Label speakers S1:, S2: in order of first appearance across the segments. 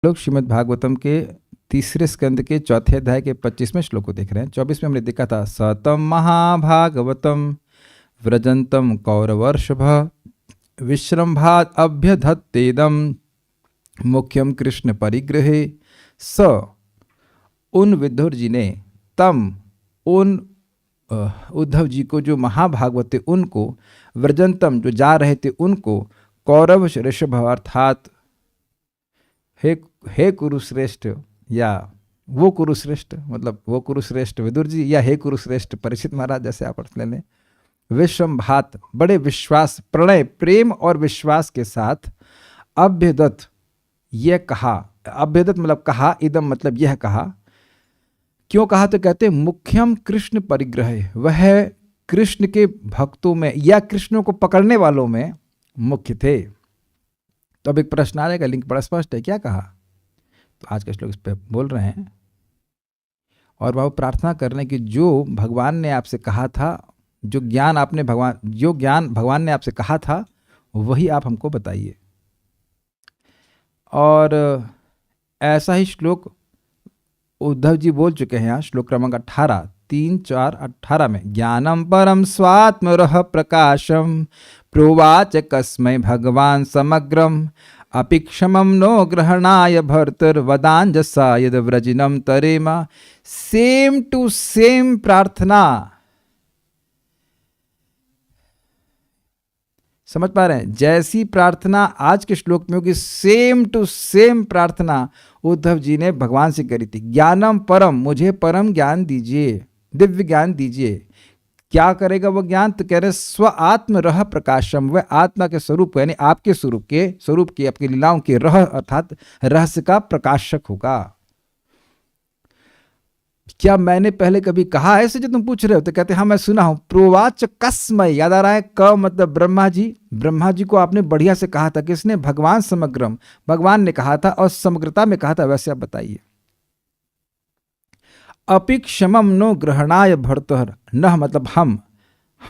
S1: लोग श्रीमद् भागवतम के तीसरे स्कंद के चौथे अध्याय के 25वें श्लोक को देख रहे हैं। 24 में हमने देखा था सतम महाभागवतम व्रजंतम कौरवर्षभ विश्रम्भाद अभ्यधत्तेदम मुख्यम कृष्ण परिग्रहे स। उन विदुर जी ने तम उन उद्धव जी को जो महाभागवत थे उनको, व्रजंतम जो जा रहे थे उनको, कौरव ऋषभ अर्थात हे कुरुश्रेष्ठ या वो कुरुश्रेष्ठ, मतलब वो कुरुश्रेष्ठ विदुर जी या हे कुरुश्रेष्ठ परीक्षित महाराज, जैसे आप अर्थ ले लें। विश्रम्भात बड़े विश्वास, प्रणय, प्रेम और विश्वास के साथ अभ्यदत्त यह कहा, अभ्यदत्त मतलब कहा, इदम मतलब यह कहा। क्यों कहा? तो कहते मुख्यम कृष्ण परिग्रह, वह कृष्ण के भक्तों में या कृष्ण को पकड़ने वालों में मुख्य थे। तो अब एक प्रश्न आ जाएगा, लिंक बड़ा स्पष्ट है, क्या कहा? तो आज के श्लोक इस पे बोल रहे हैं और वह प्रार्थना कर रहे हैं कि जो भगवान ने आपसे कहा था, जो ज्ञान भगवान ने आपसे कहा था वही आप हमको बताइए। और ऐसा ही श्लोक उद्धव जी बोल चुके हैं यहाँ, श्लोक क्रमांक 18, 3, 4, 18 में। ज्ञानम परम स्वात्मरः प्रकाशम प्रोवाच कस्मै भगवान समग्रम अपि क्षमं नो ग्रहणाय भर्तर्वदांजसा यद व्रजिनम तरेमा। सेम टू सेम प्रार्थना, समझ पा रहे हैं? जैसी प्रार्थना आज के श्लोक में होगी, सेम टू सेम प्रार्थना उद्धव जी ने भगवान से करी थी। ज्ञानम परम, मुझे परम ज्ञान दीजिए, दिव्य ज्ञान दीजिए। क्या करेगा वो ज्ञान? तो कह रहे स्व आत्म रह प्रकाशम, वह आत्मा के स्वरूप यानी आपके स्वरूप के आपकी लीलाओं के रह अर्थात रहस्य का प्रकाशक होगा। क्या मैंने पहले कभी कहा ऐसे जो तुम पूछ रहे हो? तो कहते हाँ मैं सुना हूं। प्रोवाच कस्मय, याद आ रहा है? क मतलब ब्रह्मा जी को आपने बढ़िया से कहा था। किसने? भगवान समग्रम, भगवान ने कहा था और समग्रता में कहा था। वैसे आप बताइए। अपि क्षमम नो ग्रहणाय भर्तहर, न मतलब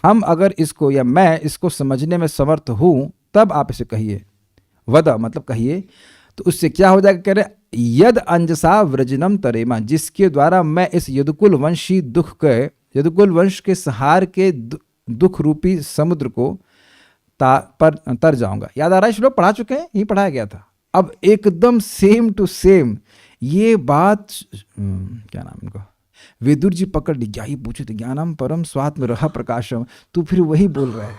S1: हम अगर इसको या मैं इसको समझने में समर्थ हूं तब आप इसे कहिए। वद मतलब कहिए। तो उससे क्या हो जाएगा? कह रहे यद अंजसा व्रजनम तरेमा, जिसके द्वारा मैं इस यदुकुल वंशी यदुकुल वंश के सहार के दुख रूपी समुद्र को तर जाऊंगा। याद आ रहा है? श्लोक पढ़ा चुके हैं, यही पढ़ाया गया था। अब एकदम सेम टू सेम ये बात क्या नाम इनको, विदुर जी पकड़ ली। क्या ही पूछे थे? ज्ञानम परम स्वात्म रह प्रकाशम, तो फिर वही बोल रहा है।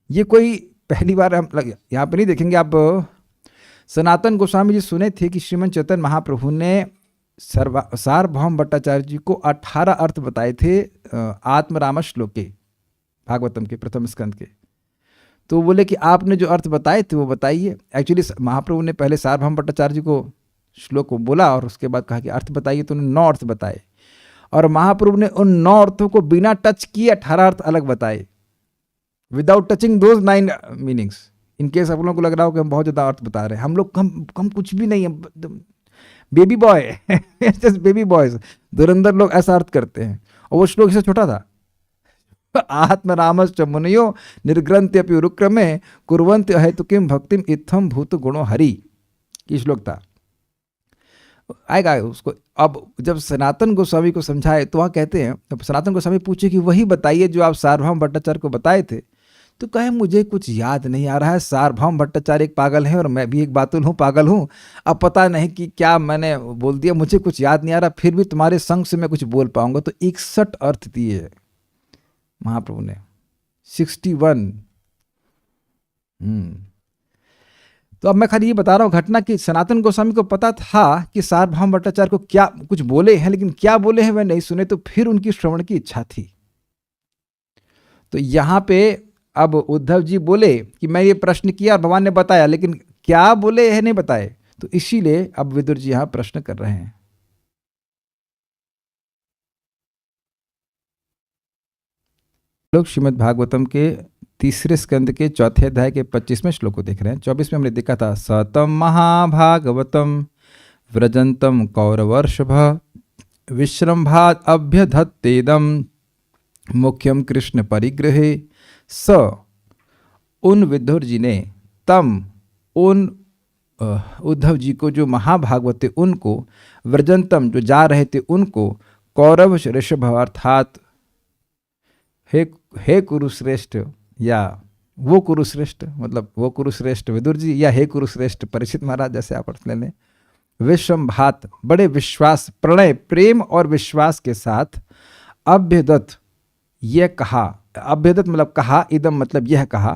S1: ये कोई पहली बार हम यहाँ पे नहीं देखेंगे आप। सनातन गोस्वामी जी सुने थे कि श्रीमन चैतन्य महाप्रभु ने सार्वभौम भट्टाचार्य जी को 18 अर्थ बताए थे आत्मराम श्लोक के, भागवतम के प्रथम स्कंद के। तो बोले कि आपने जो अर्थ बताए थे वो बताइए। एक्चुअली महाप्रभु ने पहले सार्वभौम भट्टाचार्य जी को श्लोक को बोला और उसके बाद कहा कि अर्थ बताइए, तो उन्होंने 9 अर्थ बताए और महाप्रभु ने उन 9 अर्थों को बिना टच किए 18 अर्थ अलग बताए, without touching those 9 meanings. In case आप लोगों को लग रहा हो कि हम बहुत ज़्यादा अर्थ बता रहे हैं, हम लोग कम कुछ भी नहीं है, baby boy just baby boys. धुरंधर लोग ऐसा अर्थ करते हैं और वो श्लोक से छोटा था। आत्मरामश्च मुनयो निर्ग्रंथ्यपि उरुक्रमे कुर्वन्ति अहेतुकीं भक्तिम इत्थम भूत गुणो हरि, ये श्लोक था। आएगा उसको। अब जब सनातन गोस्वामी को समझाए तो वहाँ कहते हैं, जब सनातन गोस्वामी पूछे कि वही बताइए जो आप सार्वभौम भट्टाचार्य को बताए थे, तो कहे मुझे कुछ याद नहीं आ रहा है। सार्वभौम भट्टाचार्य एक पागल है और मैं भी एक बातुल हूँ, पागल हूँ। अब पता नहीं कि क्या मैंने बोल दिया, मुझे कुछ याद नहीं आ रहा, फिर भी तुम्हारे संग से मैं कुछ बोल पाऊंगा। तो 61 अर्थ दिए महाप्रभु ने, 61। तो अब मैं खाली ये बता रहा हूँ घटना कि सनातन गोस्वामी को पता था कि सार्वभौम भट्टाचार्य को क्या कुछ बोले हैं, लेकिन क्या बोले हैं वह नहीं सुने, तो फिर उनकी श्रवण की इच्छा थी। तो यहाँ पे अब उद्धव जी बोले कि मैं ये प्रश्न किया और भगवान ने बताया, लेकिन क्या बोले है नहीं बताए। तो इसीलिए अब विदुर जी यहाँ प्रश्न कर रहे हैं। लोग श्रीमद् भागवतम के तीसरे स्कंद के चौथे अध्याय के 25वें श्लोक को देख रहे हैं। 24 में हमने देखा था सतम महाभागवतम व्रजंतम कौरवर्षभ विश्रम्भाद अभ्यधत्तेदम मुख्यम कृष्ण परिग्रहे स। उन विदुर जी ने तम उन उद्धव जी को जो महाभागवत थे उनको, व्रजंतम जो जा रहे थे उनको, कौरव ऋषभ अर्थात हे कुरुश्रेष्ठ, या वो कुरुश्रेष्ठ, मतलब वो कुरुश्रेष्ठ विदुर जी, या हे कुरुश्रेष्ठ परीक्षित महाराज, जैसे आप अर्थ ले लें, विश्वभात बड़े विश्वास, प्रणय प्रेम और विश्वास के साथ, अभ्यदत्त यह कहा, अभ्यदत्त मतलब कहा, इदम मतलब यह कहा,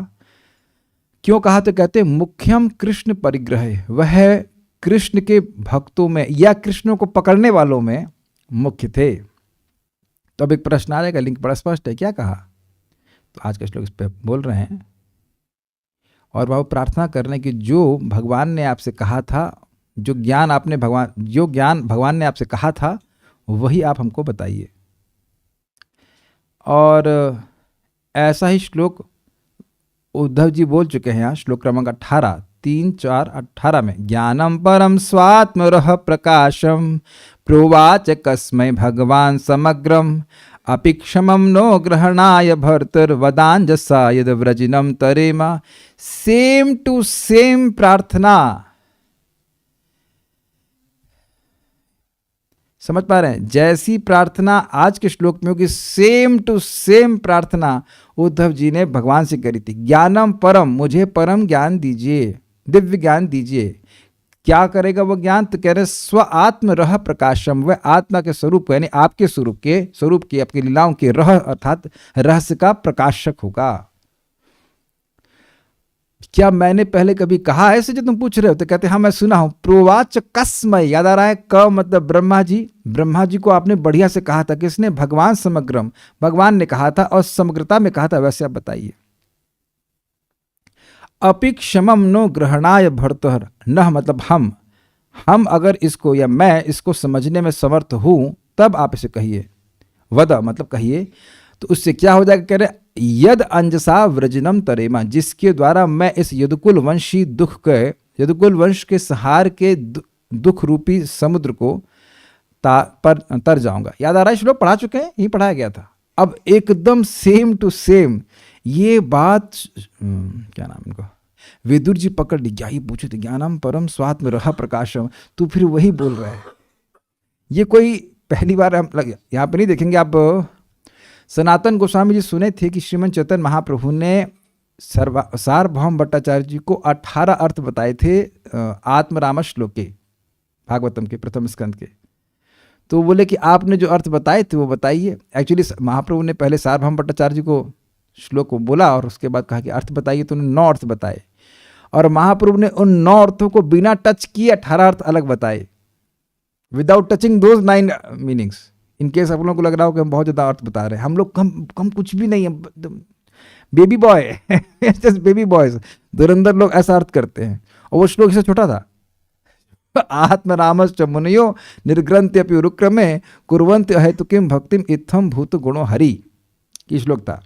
S1: क्यों कहा तो कहते मुख्यम कृष्ण परिग्रह, वह कृष्ण के भक्तों में या कृष्ण को पकड़ने वालों में मुख्य थे। तो अब एक प्रश्न आ जाएगा, लिंक बड़ा स्पष्ट है, क्या कहा? तो आज के श्लोक इस पर बोल रहे हैं और वह प्रार्थना कर रहे हैं कि जो भगवान ने आपसे कहा था, जो ज्ञान भगवान ने आपसे कहा था वही आप हमको बताइए। और ऐसा ही श्लोक उद्धव जी बोल चुके हैं यहाँ, श्लोक क्रमांक 18, 3, 4, 18 में, ज्ञानम परम स्वात्मरः प्रकाशम प्रोवाच कस्मै भगवान समग्रम अपि क्षमं नो ग्रहणाय भर्तर्वदांजसा यद व्रजिनम तरेमा। सेम टू सेम प्रार्थना, समझ पा रहे हैं? जैसी प्रार्थना आज के श्लोक में होगी, सेम टू सेम प्रार्थना उद्धव जी ने भगवान से करी थी। ज्ञानम परम, मुझे परम ज्ञान दीजिए, दिव्य ज्ञान दीजिए। क्या करेगा वो ज्ञान? तो कह रहे स्व आत्म रह प्रकाशम, वह आत्मा के स्वरूप यानी आपके स्वरूप के आपकी लीलाओं के रह अर्थात रहस्य का प्रकाशक होगा। क्या मैंने पहले कभी कहा ऐसे जो तुम पूछ रहे हो? तो कहते हाँ मैं सुना हूं। प्रोवाच कस्मय, याद आ रहा है, क मतलब ब्रह्मा जी को आपने बढ़िया से कहा था। किसने? भगवान समग्रम, भगवान ने कहा था और समग्रता में कहा था। वैसे आप बताइए। अपि क्षमम नो ग्रहणाय भर्तहर, न मतलब हम अगर इसको या मैं इसको समझने में समर्थ हूं तब आप इसे कहिए। वद मतलब कहिए। तो उससे क्या हो जाएगा? कह रहे यद अंजसा व्रजनम तरेमा, जिसके द्वारा मैं इस यदुकुल वंशी यदुकुल वंश के सहार के दुख रूपी समुद्र को पर तर जाऊंगा। याद आ रहा है? श्लोक पढ़ा चुके हैं, यही पढ़ाया गया था। अब एकदम सेम टू सेम ये बात क्या नाम इनको, विदुर जी पकड़ ली। क्या ही पूछे थे? ज्ञानम परम स्वात्म रह प्रकाशम, तो फिर वही बोल रहा है। ये कोई पहली बार हम यहाँ पे नहीं देखेंगे। आप सनातन गोस्वामी जी सुने थे कि श्रीमन चैतन्य महाप्रभु ने सार्वभौम भट्टाचार्य जी को 18 अर्थ बताए थे आत्मराम श्लोक के, भागवतम के प्रथम स्कंद के। तो बोले कि आपने जो अर्थ बताए थे वो बताइए। एक्चुअली महाप्रभु ने पहले सार्वभौम भट्टाचार्य जी को श्लोक को बोला और उसके बाद कहा कि अर्थ बताइए, तो उन्होंने 9 अर्थ बताए और महाप्रभु ने उन 9 अर्थों को बिना टच किए 18 अर्थ अलग बताए, without touching those 9 meanings. In case आप लोगों को लग रहा हो कि हम बहुत ज़्यादा अर्थ बता रहे हैं, हम लोग कम कुछ भी नहीं है, baby boy just baby boys. धुरंधर लोग ऐसा अर्थ करते हैं और वो श्लोक इससे छोटा था। आत्मरामश्च मुनयो निर्ग्रंथ्यपि रुक्रमे कुर्वन्ति अहेतुकीं भक्तिम इत्थम भूत गुणो हरि, की श्लोक था।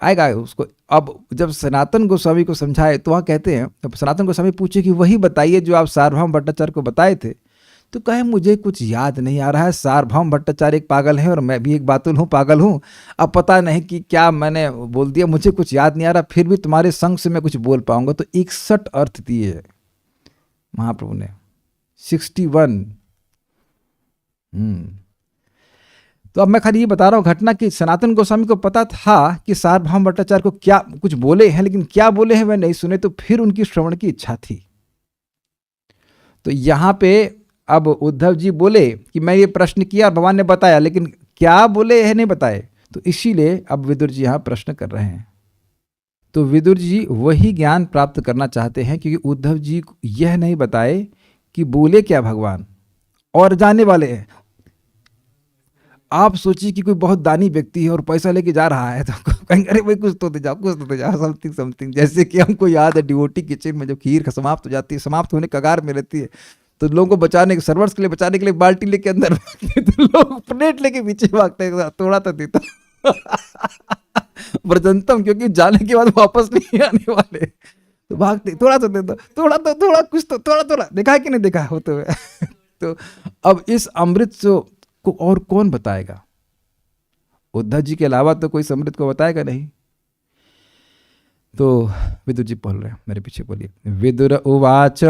S1: आएगा उसको। अब जब सनातन गोस्वामी को समझाए तो वहाँ कहते हैं, जब सनातन गोस्वामी पूछे कि वही बताइए जो आप सार्वभौम भट्टाचार्य को बताए थे, तो कहे मुझे कुछ याद नहीं आ रहा है। सार्वभौम भट्टाचार्य एक पागल है और मैं भी एक बातुल हूँ, पागल हूँ। अब पता नहीं कि क्या मैंने बोल दिया, मुझे कुछ याद नहीं आ रहा, फिर भी तुम्हारे संग से मैं कुछ बोल पाऊंगा। तो 61 अर्थ दिए महाप्रभु ने, 61। तो अब मैं खाली ये बता रहा हूँ घटना कि सनातन गोस्वामी को पता था कि सार्वभौम भट्टाचार्य को क्या कुछ बोले हैं, लेकिन क्या बोले हैं वह नहीं सुने, तो फिर उनकी श्रवण की इच्छा थी। तो यहाँ पे अब उद्धव जी बोले कि मैं ये प्रश्न किया, भगवान ने बताया, लेकिन क्या बोले है नहीं बताए। तो इसीलिए अब विदुर जी यहाँ प्रश्न कर रहे हैं। तो विदुर जी वही ज्ञान प्राप्त करना चाहते हैं, क्योंकि उद्धव जी यह नहीं बताए कि बोले क्या भगवान, और जाने वाले हैं। आप सोचिए कि कोई बहुत दानी व्यक्ति है और पैसा लेके जा रहा है, तो कहेंगे अरे भाई कुछ तो दे जाओ, समथिंग। जैसे कि हमको याद है डिवोटी किचन में जब खीर समाप्त हो जाती है, समाप्त होने कगार में रहती है, तो लोगों को बचाने के, सर्वर्स के लिए बचाने के लिए बाल्टी लेके अंदर भागते, तो लोग प्लेट लेके पीछे भागते हैं, थोड़ा तो देता व्रजंतम, क्योंकि जाने के बाद वापस नहीं आने वाले, तो भागते, थोड़ा तो देता, थोड़ा कुछ तो थोड़ा देखा है कि नहीं देखा होते हुए। तो अब इस अमृत को और कौन बताएगा? उद्धव जी के अलावा तो कोई अमृत को बताएगा नहीं। तो विदुर जी बोल रहे हैं, मेरे पीछे बोलिए। विदुर उवाच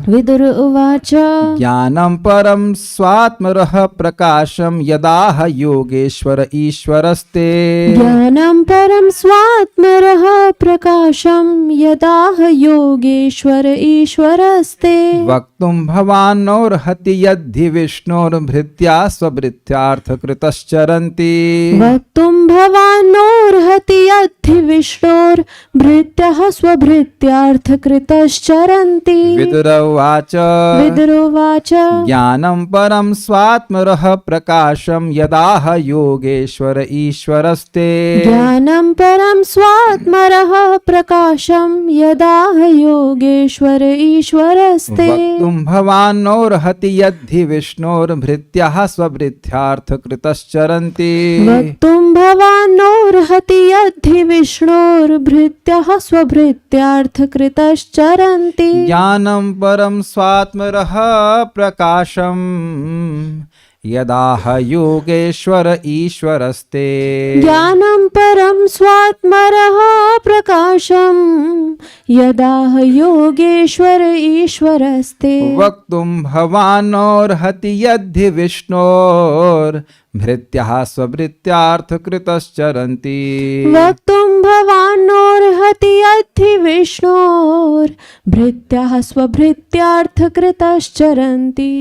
S2: विदुर उवाच
S1: ज्ञानं परं स्वात्मरः प्रकाशं यदाह योगेश्वर ईश्वरस्ते
S2: ज्ञानं परं स्वात्मरः प्रकाशं यदाह योगेश्वर ईश्वरस्ते
S1: वक्तुं भवानोर्हति यद्धि विष्णोर्भृत्या स्वभृत्यार्थकृतश्चरन्ति
S2: वक्तुं भवानोर्हति यद्धि विष्णोर्भृत्यः स्वभृत्यार्थकृतश्चरन्ति।
S1: विदुर उवाच
S2: विदुरोवाच
S1: ज्ञानं परं स्वात्मरः प्रकाशं यदाह योगेश्वर ईश्वरस्ते
S2: ज्ञानं परं स्वात्मरः प्रकाशं यदाह योगेश्वर ईश्वरस्ते।
S1: वक्तुं भवानोर्हति यद्धि विष्णोर्भृत्याः स्वभृत्यार्थकृतश्चरन्ति
S2: वक्तुं भवानोर्हति यद्धि विष्णोर्भृत्यः स्वभृत्यार्थकृतश्चरन्ति।
S1: ज्ञानं परं स्वात्मरः प्रकाशं यदाह योगेश्वर ईश्वरस्ते
S2: ज्ञानं परं स्वात्मरः प्रकाशं यदाह योगेश्वर ईश्वरस्ते।
S1: वक्तुं भवानोर्हति यद्धि विष्णोर्भृत्याः स्वभृत्यार्थकृतश्चरन्ति
S2: वक्तुं भवानोर्हति यद्धि विष्णोर्भृत्याः स्वभृत्यार्थकृतश्चरन्ति।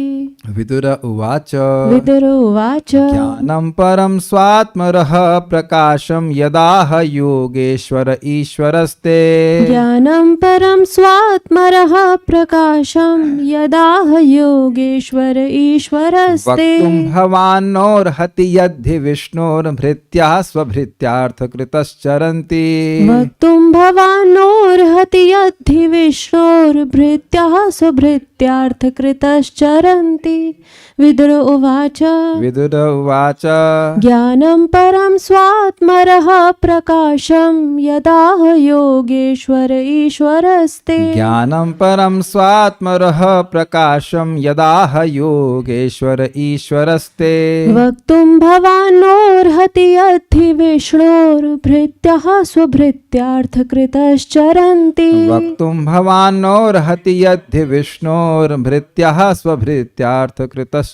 S1: विदुर उवाच
S2: विदुरोवाच
S1: ज्ञानं परं स्वात्मरः प्रकाशं यदाह योगेश्वर ईश्वरस्ते
S2: ज्ञानं परं स्वात्मरः प्रकाशं यदाह योगेश्वर ईश्वरस्ते।
S1: वक्तुं भवानोर्हति यद्धि विष्णोर्भृत्याः स्वभृत्यार्थकृतश्चरन्ति
S2: वक्तुं भवानोर्हति यद्धि विष्णोर्भृत्याः स्वभृत्यार्थकृतश्चरन्ति। विदुर उवाच
S1: विदुर उवाच
S2: ज्ञानं परं स्वात्मरः प्रकाशं यदाह योगेश्वर ईश्वरस्ते।
S1: ज्ञानं परं स्वात्मरः प्रकाशं यदाह योगेश्वर ईश्वरस्ते
S2: वक्तुं भवानोर्हति यद्धि विष्णोर्भृत्याः स्वभृत्यार्थकृतश्चरन्ति।
S1: वक्तुं भवानोर्हति यद्धि विष्णोर्भृत्याः स्वभृत्यार्थकृतश्चरन्ति।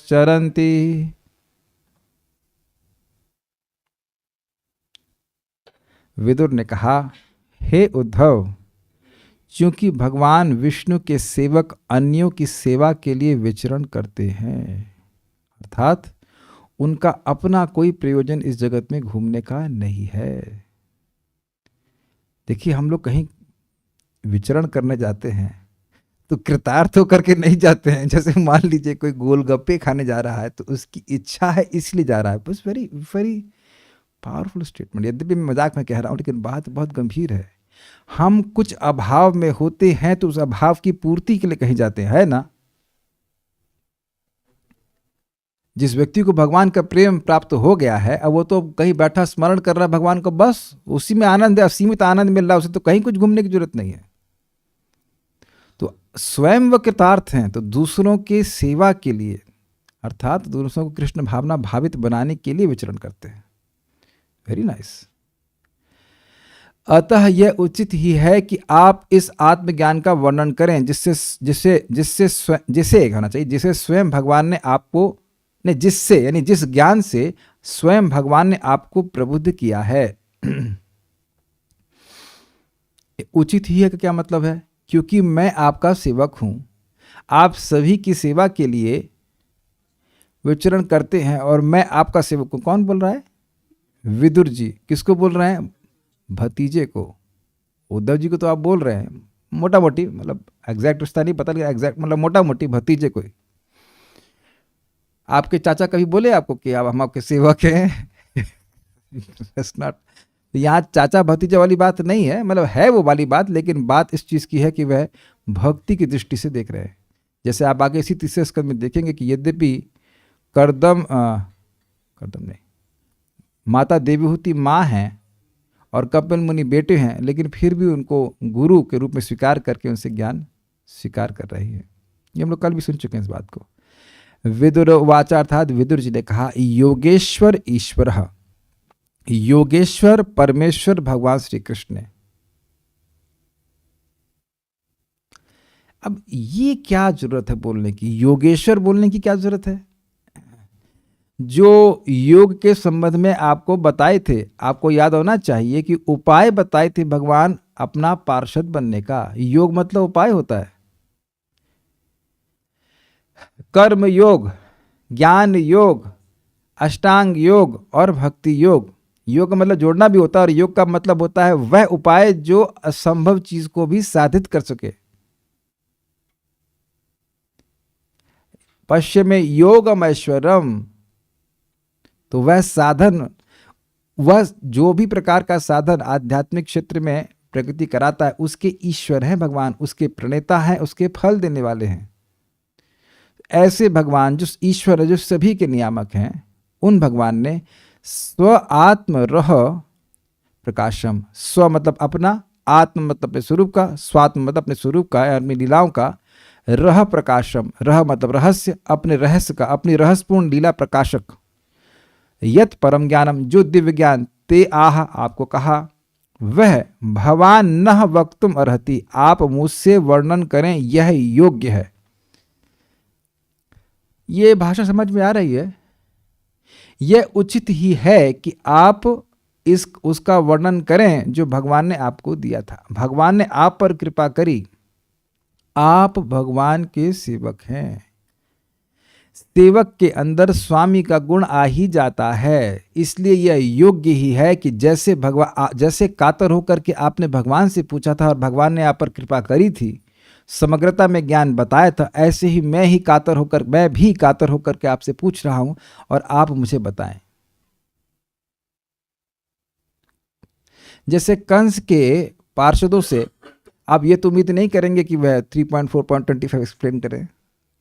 S1: विदुर ने कहा, हे उद्धव, क्योंकि भगवान विष्णु के सेवक अन्यों की सेवा के लिए विचरण करते हैं, अर्थात उनका अपना कोई प्रयोजन इस जगत में घूमने का नहीं है। देखिए, हम लोग कहीं विचरण करने जाते हैं तो कृतार्थ होकर के नहीं जाते हैं। जैसे मान लीजिए कोई गोलगप्पे खाने जा रहा है तो उसकी इच्छा है इसलिए जा रहा है। बस वेरी वेरी पावरफुल स्टेटमेंट। यद्यपि मैं मजाक में कह रहा हूँ लेकिन बात बहुत गंभीर है। हम कुछ अभाव में होते हैं तो उस अभाव की पूर्ति के लिए कहीं जाते हैं, है ना। जिस व्यक्ति को भगवान का प्रेम प्राप्त हो गया है, अब वो तो कहीं बैठा स्मरण कर रहा है भगवान को, बस उसी में आनंद है, सीमित आनंद मिल रहा है उसे, तो कहीं कुछ घूमने की जरूरत नहीं है। तो स्वयं वो कृतार्थ हैं तो दूसरों के सेवा के लिए, अर्थात दूसरों को कृष्ण भावना भावित बनाने के लिए विचरण करते हैं। Very nice. अतः यह उचित ही है कि आप इस आत्मज्ञान का वर्णन करें जिससे कहना चाहिए जिसे स्वयं भगवान ने आपको ने जिससे यानी जिस ज्ञान से स्वयं भगवान ने आपको प्रबुद्ध किया है। उचित ही है का क्या मतलब है? क्योंकि मैं आपका सेवक हूं, आप सभी की सेवा के लिए विचरण करते हैं और मैं आपका सेवक हूं। कौन बोल रहा है? विदुर जी। किसको बोल रहे हैं? भतीजे को। उद्धव जी को तो आप बोल रहे हैं, मोटा मोटी, मतलब एग्जैक्ट रिश्ता नहीं पता, लेकिन एग्जैक्ट मतलब मोटा मोटी भतीजे को। आपके चाचा कभी बोले आपको कि आप हम आपके सेवक हैं? नॉट। यहाँ चाचा भतीजा वाली बात नहीं है, मतलब है वो वाली बात, लेकिन बात इस चीज़ की है कि वह भक्ति की दृष्टि से देख रहे हैं। जैसे आप आगे इसी तीसरे स्कंद में देखेंगे कि यद्यपि कर्दम नहीं, माता देवहूति माँ हैं और कपिल मुनि बेटे हैं, लेकिन फिर भी उनको गुरु के रूप में स्वीकार करके उनसे ज्ञान स्वीकार कर रही है। ये हम लोग कल भी सुन चुके हैं इस बात को। विदुर वाचा, अर्थात विदुर जी ने कहा, योगेश्वर ईश्वर, योगेश्वर परमेश्वर भगवान श्री कृष्ण है। अब ये क्या जरूरत है बोलने की, योगेश्वर बोलने की क्या जरूरत है? जो योग के संबंध में आपको बताए थे, आपको याद होना चाहिए कि उपाय बताए थे भगवान अपना पार्षद बनने का। योग मतलब उपाय होता है। कर्म योग, ज्ञान योग, अष्टांग योग और भक्ति योग। योग का मतलब जोड़ना भी होता है और योग का मतलब होता है वह उपाय जो असंभव चीज को भी साधित कर सके। पश्चिमे योगम ऐश्वरम, तो वह साधन, वह जो भी प्रकार का साधन आध्यात्मिक क्षेत्र में प्रगति कराता है उसके ईश्वर हैं भगवान, उसके प्रणेता हैं, उसके फल देने वाले हैं। ऐसे भगवान जो ईश्वर है, जो सभी के नियामक हैं, उन भगवान ने स्व आत्म रह प्रकाशम, स्व मतलब अपना, आत्म मतलब अपने स्वरूप का, स्वात्म मतलब अपने स्वरूप का, अपनी लीलाओं का, रह प्रकाशम, रह मतलब रहस्य, अपने रहस्य का, अपनी रहस्यपूर्ण लीला प्रकाशक। यत परम ज्ञानम, जो दिव्य ज्ञान, ते आह आपको कहा, वह भवान नह वक्तुम अर्हति, आप मुझसे वर्णन करें यह योग्य है। ये भाषा समझ में आ रही है? यह उचित ही है कि आप उसका वर्णन करें जो भगवान ने आपको दिया था। भगवान ने आप पर कृपा करी, आप भगवान के सेवक हैं। सेवक के अंदर स्वामी का गुण आ ही जाता है, इसलिए यह योग्य ही है कि जैसे कातर होकर के आपने भगवान से पूछा था और भगवान ने आप पर कृपा करी थी, समग्रता में ज्ञान बताया था, ऐसे ही मैं भी कातर होकर के आपसे पूछ रहा हूं और आप मुझे बताएं। जैसे कंस के पार्षदों से आप ये तो उम्मीद नहीं करेंगे कि वह 3.4.25 एक्सप्लेन करें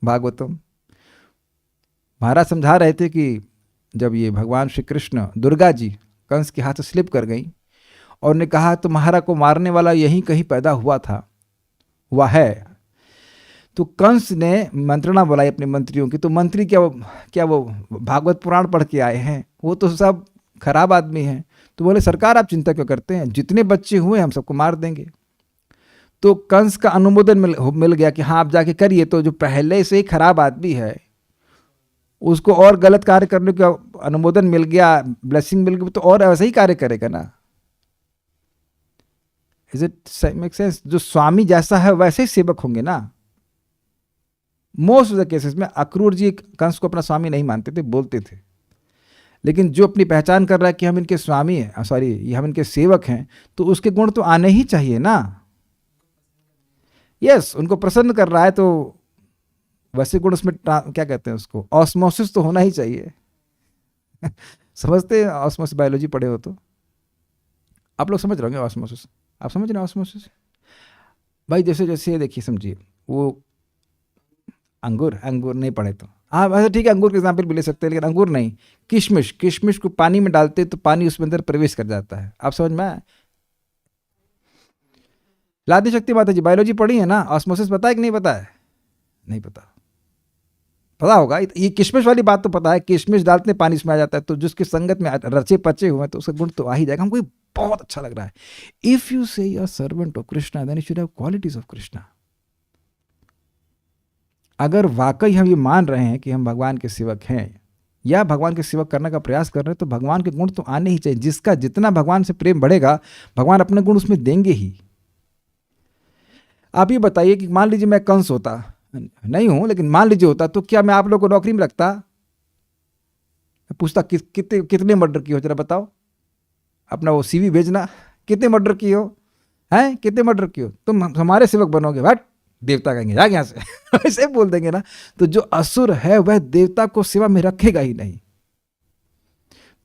S1: भागवतम। महाराज समझा रहे थे कि जब ये भगवान श्री कृष्ण, दुर्गा जी कंस के हाथ से स्लिप कर गई और ने कहा तुम्हारा को मारने वाला यहीं कहीं पैदा हुआ है, तो कंस ने मंत्रणा बुलाई अपने मंत्रियों की। तो मंत्री क्या वो भागवत पुराण पढ़ के आए हैं? वो तो सब खराब आदमी हैं। तो बोले सरकार आप चिंता क्यों करते हैं, जितने बच्चे हुए हम सबको मार देंगे। तो कंस का अनुमोदन मिल गया कि हाँ आप जाके करिए। तो जो पहले से ही खराब आदमी है उसको और गलत कार्य करने का अनुमोदन मिल गया, ब्लेसिंग मिल गई, तो और ऐसा ही कार्य करेगा ना। Is it make sense? जो स्वामी जैसा है वैसे ही सेवक होंगे ना। मोस्ट ऑफ द केसेस में अक्रूर जी कंस को अपना स्वामी नहीं मानते थे, बोलते थे, लेकिन जो अपनी पहचान कर रहा है कि हम इनके स्वामी हैं, सॉरी हम इनके सेवक हैं, तो उसके गुण तो आने ही चाहिए ना। यस, उनको प्रसन्न कर रहा है तो वैसे गुण उसमें क्या कहते हैं उसको, ऑस्मोसिस तो होना ही चाहिए। समझते हैं ऑस्मोसिस? बायोलॉजी पढ़े हो तो आप लोग समझ रहे होंगे ऑस्मोसिस। आप समझ रहे हैं ऑस्मोसिस? भाई जैसे देखिए, समझिए, वो अंगूर नहीं पढ़े तो हाँ वैसे ठीक है, अंगूर के एग्जाम्पल भी ले सकते हैं, लेकिन अंगूर नहीं, किशमिश को पानी में डालते तो पानी उसमें अंदर प्रवेश कर जाता है। आप समझ में आया? लादी शक्ति माता जी बायोलॉजी पढ़ी है ना, ऑस्मोसिस पता है कि नहीं पता है? नहीं पता होगा। ये किशमिश वाली बात तो पता है, किशमिश डालते पानी इसमें आ जाता है, तो जिसकी संगत में रचे पचे हुए हैं तो उसका गुण तो आ ही जाएगा। हमको बहुत अच्छा लग रहा है। If you say you are servant of Krishna then you should have qualities of Krishna. अगर वाकई हम ये मान रहे हैं कि हम भगवान के सेवक हैं या भगवान के सेवक करने का प्रयास कर रहे हैं, तो भगवान के गुण तो आने ही चाहिए। जिसका जितना भगवान से प्रेम बढ़ेगा, भगवान अपने गुण उसमें देंगे ही। आप ये बताइए कि मान लीजिए मैं कंस होता, नहीं हूं लेकिन मान लीजिए होता, तो क्या मैं आप लोग को नौकरी में रखता? पूछता कितने मर्डर किए हो, जरा बताओ, अपना वो CV भेजना, कितने मर्डर किए हो, हैं कितने मर्डर किए हो, तुम हमारे सेवक बनोगे। बट देवता कहेंगे जाके यहाँ से ऐसे बोल देंगे ना। तो जो असुर है वह देवता को सेवा में रखेगा ही नहीं।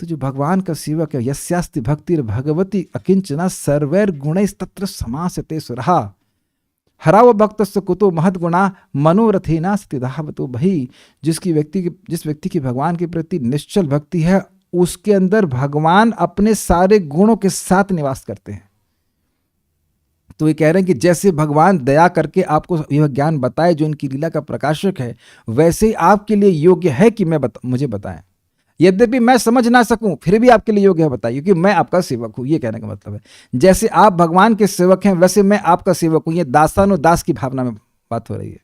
S1: तो जो भगवान का सेवक है, यस्यास्ति भक्तिर भगवती अकिंचना सर्वैर गुणैस्तत्र समासते सुरहा हराव भक्तस्य कुतो महद गुणा मनोरथेना स्थिधावतो। भाई जिस व्यक्ति की भगवान के प्रति निश्चल भक्ति है, उसके अंदर भगवान अपने सारे गुणों के साथ निवास करते हैं। तो ये कह रहे हैं कि जैसे भगवान दया करके आपको यह ज्ञान बताए जो इनकी लीला का प्रकाशक है, वैसे ही आपके लिए योग्य है कि मुझे बताएं। यद्यपि मैं समझ ना सकूं फिर भी आपके लिए योग्य है बताइए, क्योंकि मैं आपका सेवक हूं। ये कहने का मतलब है जैसे आप भगवान के सेवक हैं वैसे मैं आपका सेवक हूं। ये दासानुदास की भावना में बात हो रही है।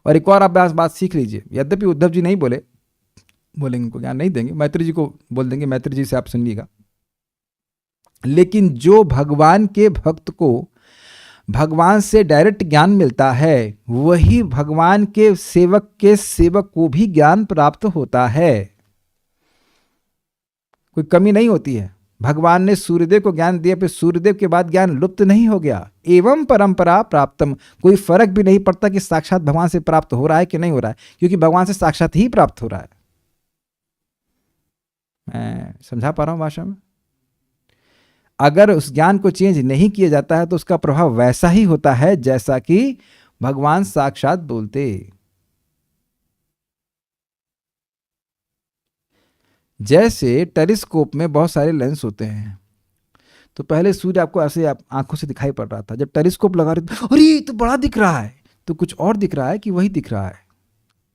S1: और एक और आप बात सीख लीजिए, यद्यपि उद्धव जी नहीं बोलेंगे, उनको ज्ञान नहीं देंगे, मैत्री जी को बोल देंगे, मैत्री जी से आप सुनिएगा। लेकिन जो भगवान के भक्त को भगवान से डायरेक्ट ज्ञान मिलता है, वही भगवान के सेवक को भी ज्ञान प्राप्त होता है, कोई कमी नहीं होती है। भगवान ने सूर्यदेव को ज्ञान दिया, फिर सूर्यदेव के बाद ज्ञान लुप्त नहीं हो गया। एवं परंपरा प्राप्तम, कोई फर्क भी नहीं पड़ता कि साक्षात भगवान से प्राप्त हो रहा है कि नहीं हो रहा है, क्योंकि भगवान से साक्षात ही प्राप्त हो रहा है। मैं समझा पा रहा हूं भाषा में? अगर उस ज्ञान को चेंज नहीं किया जाता है तो उसका प्रभाव वैसा ही होता है जैसा कि भगवान साक्षात बोलते। जैसे टेलीस्कोप में बहुत सारे लेंस होते हैं, तो पहले सूर्य आपको ऐसे आंखों से दिखाई पड़ रहा था, जब टेलीस्कोप लगा रहे तो अरे तो बड़ा दिख रहा है, तो कुछ और दिख रहा है कि वही दिख रहा है,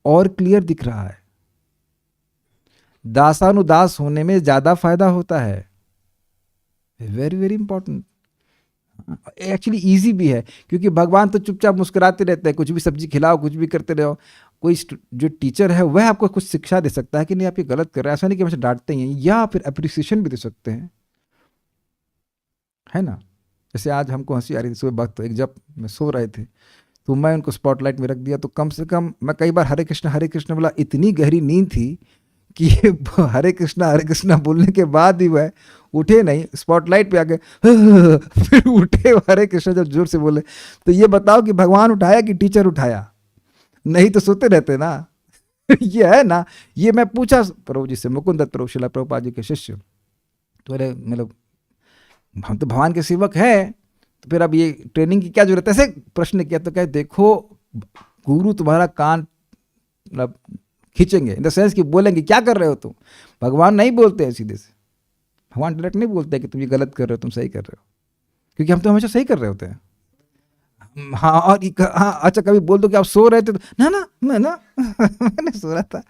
S1: और क्लियर दिख रहा है। दासानुदास होने में ज्यादा फायदा होता है। Very very important. Actually easy भी है, क्योंकि भगवान तो चुपचाप मुस्कुराते रहते हैं, कुछ भी सब्जी खिलाओ, कुछ भी करते रहो। कोई जो टीचर है वह आपको कुछ शिक्षा दे सकता है कि नहीं आप ये गलत कर रहे हैं, ऐसा नहीं कि हमेशा डांटते हैं, या फिर अप्रिसिएशन भी दे सकते हैं, है ना। जैसे आज हमको हंसी आ रही थी सुबह वक्त, एक जब मैं सो रहे थे तो मैं उनको स्पॉटलाइट में रख दिया, तो कम से कम मैं कई बार हरे कृष्ण बोला, इतनी गहरी नींद थी कि हरे कृष्णा बोलने के बाद भी वह उठे नहीं, स्पॉटलाइट पे आ गए फिर उठे हरे कृष्णा जब जोर से बोले। तो ये बताओ कि भगवान उठाया कि टीचर उठाया? नहीं तो सोते रहते ना। ये है ना, ये मैं पूछा प्रभु जी से, मुकुंद दत्त प्रभु शिला प्रभुपाद जी के शिष्य, तो अरे मतलब हम तो भगवान के सेवक हैं, तो फिर अब ये ट्रेनिंग की क्या जरूरत है, ऐसे प्रश्न किया। तो कहे देखो गुरु तुम्हारा कान मतलब खींचेंगे, इन द सेंस कि बोलेंगे क्या कर रहे हो तुम। भगवान नहीं बोलते हैं सीधे से, भगवान डायरेक्ट नहीं बोलते कि तुम ये गलत कर रहे हो, तुम सही कर रहे हो, क्योंकि हम तो हमेशा सही कर रहे होते हैं। हाँ, और हाँ अच्छा कभी बोल दो कि आप सो रहे थे, तो ना मैंने सो रहा था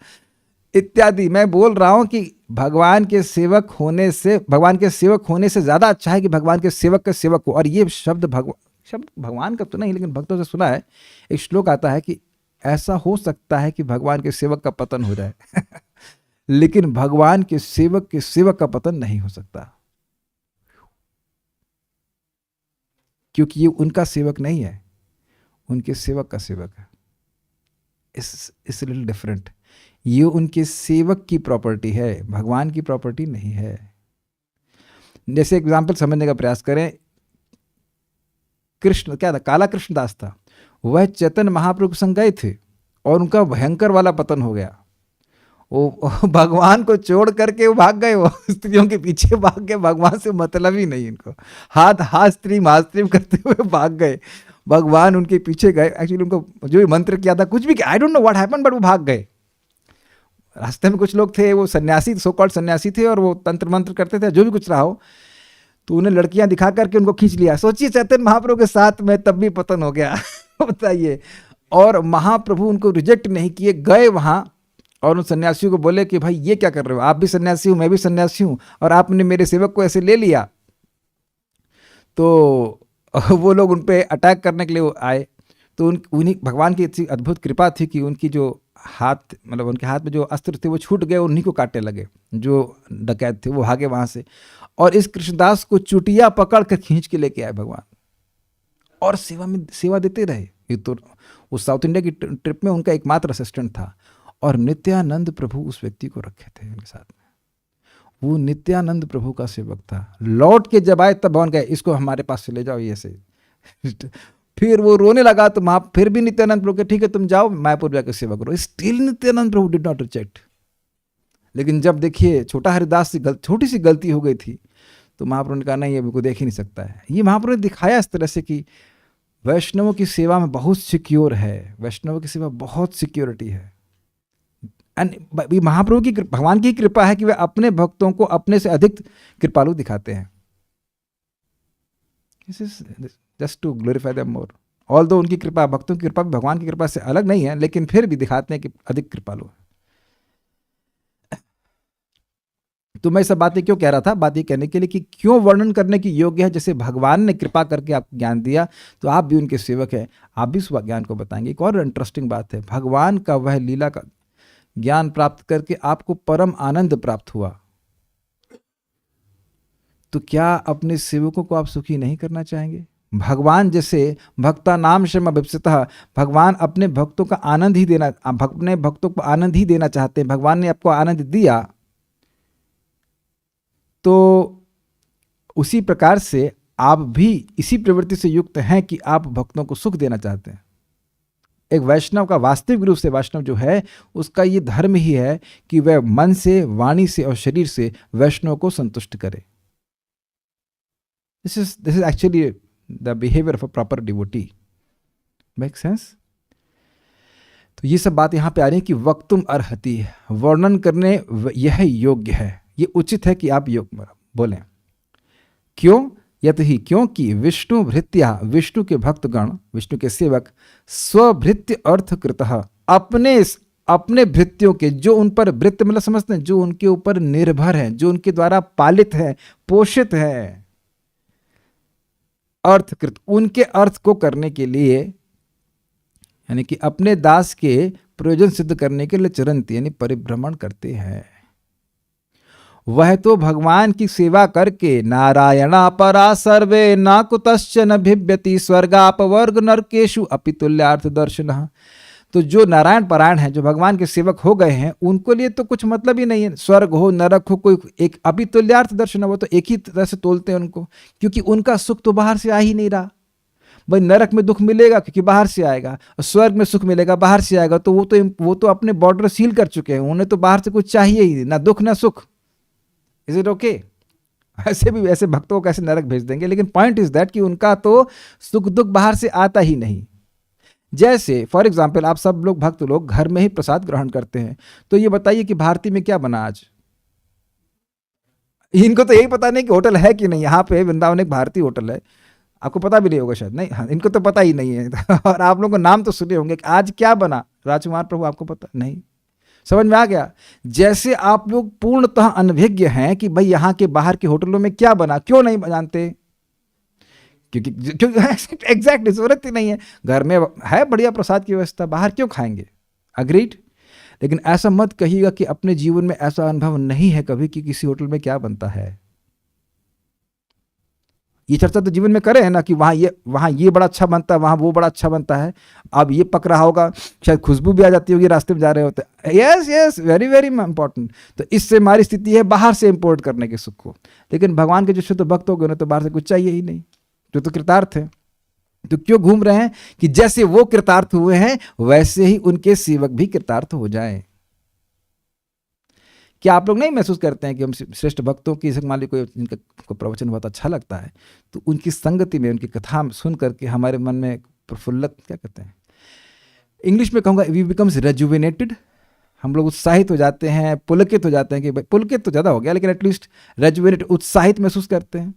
S1: इत्यादि। मैं बोल रहा हूं कि भगवान के सेवक होने से ज्यादा अच्छा है कि भगवान के सेवक हो। और ये शब्द भगवान का तो नहीं, लेकिन भक्तों से सुना है। एक श्लोक आता है कि ऐसा हो सकता है कि भगवान के सेवक का पतन हो जाए लेकिन भगवान के सेवक का पतन नहीं हो सकता, क्योंकि ये उनका सेवक नहीं है, उनके सेवक का सेवक है। It's little different. ये उनके सेवक की प्रॉपर्टी है, भगवान की प्रॉपर्टी नहीं है। जैसे एग्जाम्पल समझने का प्रयास करें, कृष्ण क्या था, काला कृष्णदास था, वह चैतन्य महाप्रभु के संग गए थे और उनका भयंकर वाला पतन हो गया। वो भगवान को छोड़ करके वो भाग गए, वो स्त्रियों के पीछे भाग गए, भगवान से मतलब ही नहीं इनको, हाथ स्त्रीम करते हुए भाग गए, भगवान उनके पीछे गए। एक्चुअली उनको जो भी मंत्र किया था, कुछ भी, I don't know what happened, but वो भाग गए। रास्ते में कुछ लोग थे, वो सन्यासी, सो कॉल्ड सन्यासी थे, और वो तंत्र मंत्र करते थे, जो भी कुछ रहा हो, तो उन्हें लड़कियां दिखा करके उनको खींच लिया। सोचिए चैतन्य महाप्रभु के साथ में तब भी पतन हो गया बताइए। और महाप्रभु उनको रिजेक्ट नहीं किए, गए वहां और उन सन्यासियों को बोले कि भाई ये क्या कर रहे हो, आप भी सन्यासी हो, मैं भी सन्यासी हूं, और आपने मेरे सेवक को ऐसे ले लिया। तो वो लोग उन पे अटैक करने के लिए आए। तो उन्हीं भगवान की इतनी अद्भुत कृपा थी कि उनकी जो हाथ, मतलब उनके हाथ में जो अस्त्र थे वो छूट गए, उन्हीं को काटने लगे। जो डकैत थे वो भागे वहां से, और इस कृष्णदास को चुटिया पकड़ कर खींच के लेके आए भगवान, और सेवा देते रहे। ये तो उस साउथ इंडिया की ट्रिप में उनका एकमात्र असिस्टेंट था, और नित्यानंद प्रभु उस व्यक्ति को रखे थे उनके साथ में। वो नित्यानंद प्रभु का सेवक था। लौट के जब आए तब भगवान गए, इसको हमारे पास से ले जाओ ये से फिर वो रोने लगा, तो वहां फिर भी नित्यानंद प्रभु के ठीक है तुम जाओ मायापुर जाकर सेवा करो। Still Nityanand Prabhu did not reject. लेकिन जब देखिए छोटा हरिदास से छोटी सी गलती हो गई थी, तो महाप्रभु ने कहा नहीं, अभी को देख ही नहीं सकता है। ये महाप्रभु ने दिखाया इस तरह से कि वैष्णवों की सेवा में बहुत सिक्योर है, वैष्णवों की सेवा बहुत सिक्योरिटी है। एंड महाप्रभु की, भगवान की कृपा है कि वे अपने भक्तों को अपने से अधिक कृपालु दिखाते हैं। This is just to glorify them more. Although उनकी कृपा, भक्तों की कृपा भगवान की कृपा से अलग नहीं है, लेकिन फिर भी दिखाते हैं कि अधिक कृपालु है। तो मैं सब बातें क्यों कह रहा था? बात ये कहने के लिए कि क्यों वर्णन करने की योग्य है। जैसे भगवान ने कृपा करके आपको ज्ञान दिया, तो आप भी उनके सेवक हैं, आप भी उस ज्ञान को बताएंगे। एक और इंटरेस्टिंग बात है, भगवान का वह लीला का ज्ञान प्राप्त करके आपको परम आनंद प्राप्त हुआ, तो क्या अपने सेवकों को आप सुखी नहीं करना चाहेंगे? भगवान जैसे भक्ता नाम शम विपसितः, भगवान अपने भक्तों का आनंद ही देना, अपने भक्तों को आनंद ही देना चाहते हैं। भगवान ने आपको आनंद दिया, तो उसी प्रकार से आप भी इसी प्रवृत्ति से युक्त हैं कि आप भक्तों को सुख देना चाहते हैं। एक वैष्णव का वास्तविक रूप से वैष्णव जो है, उसका ये धर्म ही है कि वह मन से, वाणी से और शरीर से वैष्णव को संतुष्ट करे। This is actually the behavior of a proper devotee. Make sense? तो ये सब बात यहाँ पे आ रही है कि वक्तुम अर्हति, वर्णन करने यह योग्य है, ये उचित है कि आप योग बोलें। क्यों? यतहि, क्योंकि विष्णु भृत्या, विष्णु के भक्तगण, विष्णु के सेवक, स्वभृत्य अर्थ कृतः, अपने भृत्यों के, जो उन पर भृत्य मतलब समझते हैं, जो उनके ऊपर निर्भर हैं, जो उनके द्वारा पालित हैं, पोषित हैं, अर्थकृत, उनके अर्थ को करने के लिए, यानी कि अपने दास के प्रयोजन सिद्ध करने के लिए चरंती, यानी परिभ्रमण करते हैं। वह तो भगवान की सेवा करके नारायणा परा सर्वे न कुतश्च न भिव्यति स्वर्गापवर्ग नरकेषु अपि तुल्यार्थ दर्शनः। तो जो नारायण पारायण हैं, जो भगवान के सेवक हो गए हैं, उनको लिए तो कुछ मतलब ही नहीं है, स्वर्ग हो नरक हो, कोई एक अपि तुल्यार्थ दर्शन, वो तो एक ही तरह से तोलते हैं उनको, क्योंकि उनका सुख तो बाहर से आ ही नहीं रहा। भाई नरक में दुख मिलेगा क्योंकि बाहर से आएगा, और स्वर्ग में सुख मिलेगा बाहर से आएगा, तो वो तो अपने बॉर्डर सील कर चुके हैं, उन्हें तो बाहर से कुछ चाहिए ही नहीं, ना दुख ना सुख। Is it okay? ऐसे भी ऐसे भक्तों को कैसे नरक भेज देंगे? लेकिन पॉइंट इज दैट कि उनका तो सुख दुख बाहर से आता ही नहीं। जैसे फॉर एग्जाम्पल, आप सब लोग भक्त लोग घर में ही प्रसाद ग्रहण करते हैं, तो ये बताइए कि भारती में क्या बना आज? इनको तो यही पता नहीं कि होटल है कि नहीं। यहाँ पे वृंदावन एक भारतीय होटल है, आपको पता भी नहीं होगा शायद, नहीं, हाँ, इनको तो पता ही नहीं है। और आप लोगों को नाम तो सुने होंगे कि आज क्या बना राजकुमार प्रभु, आपको पता नहीं? समझ में आ गया? जैसे आप लोग पूर्णतः अनभिज्ञ हैं कि भाई यहाँ के बाहर के होटलों में क्या बना, क्यों नहीं जानते? क्योंकि एग्जैक्टली जरूरत ही नहीं है। घर में है बढ़िया प्रसाद की व्यवस्था, बाहर क्यों खाएंगे? अग्रीड? लेकिन ऐसा मत कहिएगा कि अपने जीवन में ऐसा अनुभव नहीं है कभी कि किसी होटल में क्या बनता है। ये चर्चा तो जीवन में करें ना कि वहाँ ये बड़ा अच्छा बनता है, वहाँ वो बड़ा अच्छा बनता है। अब ये पक रहा होगा, शायद खुशबू भी आ जाती होगी, रास्ते में जा रहे होते हैं। Yes, very very important. तो इससे हमारी स्थिति है बाहर से इंपोर्ट करने के सुख को। लेकिन भगवान के जो शुद्ध भक्त हो गए उन्हें तो बाहर से कुछ चाहिए ही नहीं, जो तो कृतार्थ है। तो क्यों घूम रहे हैं कि जैसे वो कृतार्थ हुए हैं वैसे ही उनके सेवक भी कृतार्थ हो जाएं। क्या आप लोग नहीं महसूस करते हैं कि हम श्रेष्ठ भक्तों की, मान ली कोई जिनका प्रवचन बहुत अच्छा लगता है, तो उनकी संगति में, उनकी कथा सुन करके हमारे मन में प्रफुल्लत, क्या कहते हैं इंग्लिश में कहूँगा, वी बिकम्स रेजुविनेटेड। हम लोग उत्साहित हो जाते हैं, पुलकित हो जाते हैं, कि भाई पुलकित तो ज़्यादा हो गया, लेकिन एटलीस्ट रेजुविनेटेड, उत्साहित महसूस करते हैं।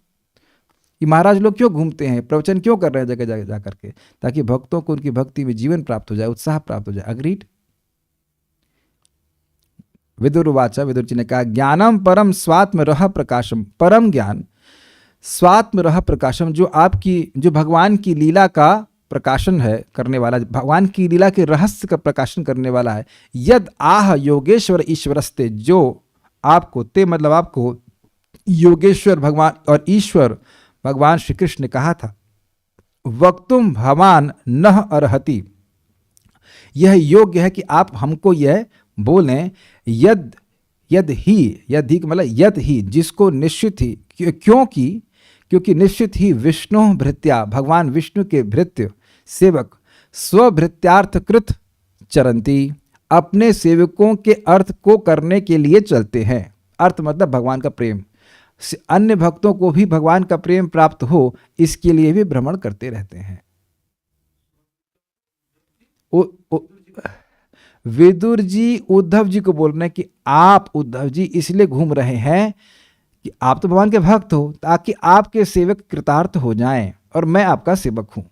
S1: ये महाराज लोग क्यों घूमते हैं, प्रवचन क्यों कर रहे हैं जगह जगह जा करके? ताकि भक्तों को उनकी भक्ति में जीवन प्राप्त हो जाए, उत्साह प्राप्त हो जाए। अग्रीड? विदुरवाचा, विदुर जी ने कहा, ज्ञानम परम स्वात्म रह प्रकाशम, परम ज्ञान स्वात्म रह प्रकाशम, जो भगवान की लीला का प्रकाशन है करने वाला, भगवान की लीला के रहस्य का प्रकाशन करने वाला है। यद आह योगेश्वर ईश्वरस्ते, जो आपको, ते मतलब आपको, योगेश्वर भगवान और ईश्वर भगवान श्री कृष्ण ने कहा था, वक्तुम भवान नह अर्हति, यह योग्य है कि आप हमको यह बोलें, यद ही मतलब यद ही, जिसको निश्चित ही, क्योंकि निश्चित ही विष्णु भृत्या, भगवान विष्णु के भृत्य सेवक, स्वभृत्यार्थकृत चरंती, अपने सेवकों के अर्थ को करने के लिए चलते हैं। अर्थ मतलब भगवान का प्रेम, अन्य भक्तों को भी भगवान का प्रेम प्राप्त हो, इसके लिए भी भ्रमण करते रहते हैं। विदुर जी उद्धव जी को बोल रहे हैं कि आप उद्धव जी इसलिए घूम रहे हैं कि आप तो भगवान के भक्त हो, ताकि आपके सेवक कृतार्थ हो जाएं, और मैं आपका सेवक हूं,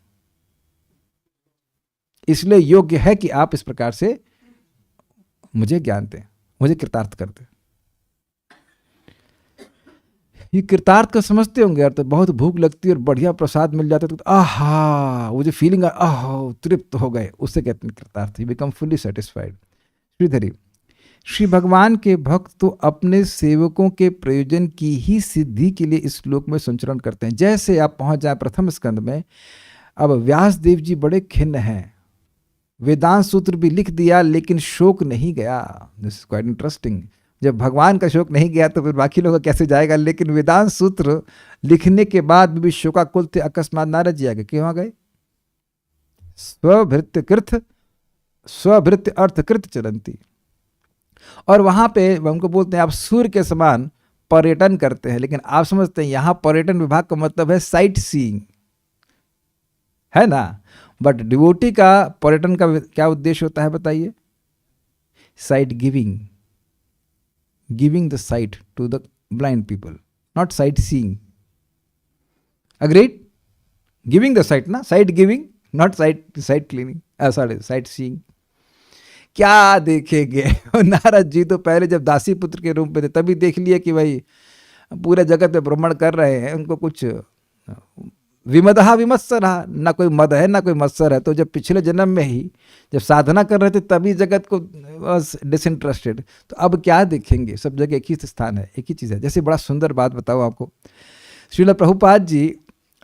S1: इसलिए योग्य है कि आप इस प्रकार से मुझे ज्ञान दें, मुझे कृतार्थ कर दें। ये कृतार्थ का समझते होंगे यार, तो बहुत भूख लगती है और बढ़िया प्रसाद मिल जाता है तो आहा, वो जो फीलिंग आहा, तृप्त हो गए, उससे कहते हैं कृतार्थ, यू बिकम फुल्ली सेटिस्फाइड। श्रीधरी, श्री भगवान के भक्त तो अपने सेवकों के प्रयोजन की ही सिद्धि के लिए इस श्लोक में संचरण करते हैं। जैसे आप पहुंच जाए प्रथम स्कंद में, अब व्यास देव जी बड़े खिन्न हैं, वेदांत सूत्र भी लिख दिया लेकिन शोक नहीं गया। This is quite interesting. जब भगवान का शोक नहीं गया तो फिर बाकी लोगों का कैसे जाएगा। लेकिन वेदांत सूत्र लिखने के बाद भी शोकाकुल थे। अकस्मात नारद जी आ गए। क्यों आ गए? स्वभृत्य अर्थ कृत चरंती। और वहां पे हमको बोलते हैं आप सूर्य के समान पर्यटन करते हैं, लेकिन आप समझते हैं यहां पर्यटन विभाग का मतलब है साइट सीइंग, है ना। बट डिवोटी का पर्यटन का क्या उद्देश्य होता है बताइए? Sight giving, giving the sight to the blind people, not sight seeing. Agreed? Giving the sight ना, sight giving, not sight cleaning, sorry sight seeing. क्या देखेंगे नारद जी तो पहले जब दासी पुत्र के रूप में थे तभी देख लिया कि भाई पूरे जगत में भ्रमण कर रहे हैं, उनको कुछ विमदहा विमत्सर, ना कोई मद है ना कोई मत्सर है। तो जब पिछले जन्म में ही जब साधना कर रहे थे तभी जगत को डिसइंटरेस्टेड, तो अब क्या देखेंगे? सब जगह एक ही स्थान है, एक ही चीज़ है। जैसे बड़ा सुंदर बात बताओ आपको, श्रील प्रभुपाद जी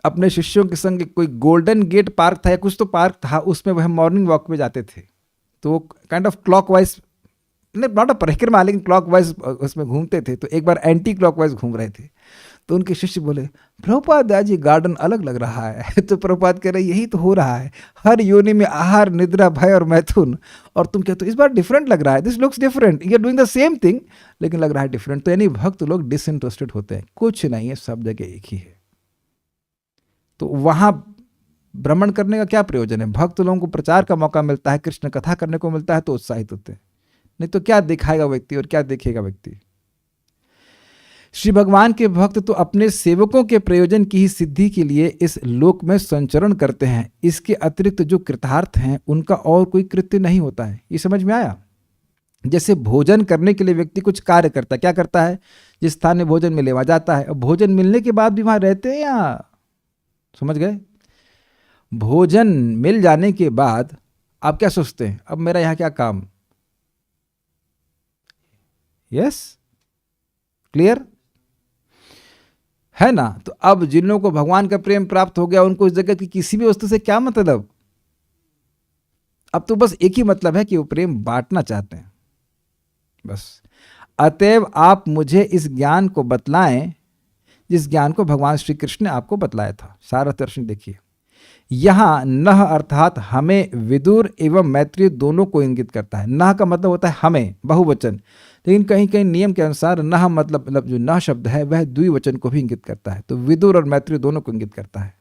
S1: अपने शिष्यों के संग कोई गोल्डन गेट पार्क था या कुछ तो पार्क था, उसमें वह मॉर्निंग वॉक पे जाते थे। तो kind of clockwise, not a परिक्रमा, लेकिन क्लॉकवाइज उसमें घूमते थे। तो एक बार एंटी क्लॉकवाइज घूम रहे थे, तो उनके शिष्य बोले प्रभुपाद आज ये गार्डन अलग लग रहा है। तो प्रभुपाद कह रहे यही तो हो रहा है, हर योनि में आहार, निद्रा, भय और मैथुन, और तुम कहते हो इस बार डिफरेंट लग रहा है, this looks different, you are doing the same thing लेकिन लग रहा है डिफरेंट। तो यानी भक्त लोग डिसइंटरेस्टेड होते हैं, कुछ नहीं है, सब जगह एक ही है। तो वहां भ्रमण करने का क्या प्रयोजन है? भक्त लोगों को प्रचार का मौका मिलता है, कृष्ण कथा करने को मिलता है तो उत्साहित होते हैं, नहीं तो क्या दिखाएगा व्यक्ति और क्या देखेगा व्यक्ति। श्री भगवान के भक्त तो अपने सेवकों के प्रयोजन की ही सिद्धि के लिए इस लोक में संचरण करते हैं। इसके अतिरिक्त जो कृतार्थ हैं उनका और कोई कृत्य नहीं होता है। ये समझ में आया? जैसे भोजन करने के लिए व्यक्ति कुछ कार्य करता है, क्या करता है? जिस स्थान में भोजन मिले वहां जाता है। अब भोजन मिलने के बाद भी वहां रहते हैं या? समझ गए? भोजन मिल जाने के बाद आप क्या सोचते हैं, अब मेरा यहां क्या काम? यस, क्लियर है ना। तो अब जिन लोगों को भगवान का प्रेम प्राप्त हो गया उनको इस जगत की किसी भी वस्तु से क्या मतलब? अब तो बस एक ही मतलब है कि वो प्रेम बांटना चाहते हैं, बस। अतएव आप मुझे इस ज्ञान को बतलाएं जिस ज्ञान को भगवान श्री कृष्ण ने आपको बतलाया था। सारा दर्शन देखिए, यहां नह अर्थात हमें विदुर एवं मैत्रेय दोनों को इंगित करता है। नह का मतलब होता है हमें, बहुवचन, लेकिन कहीं कहीं नियम के अनुसार नह मतलब जो नह शब्द है वह द्विवचन को भी इंगित करता है। तो विदुर और मैत्रेय दोनों को इंगित करता है।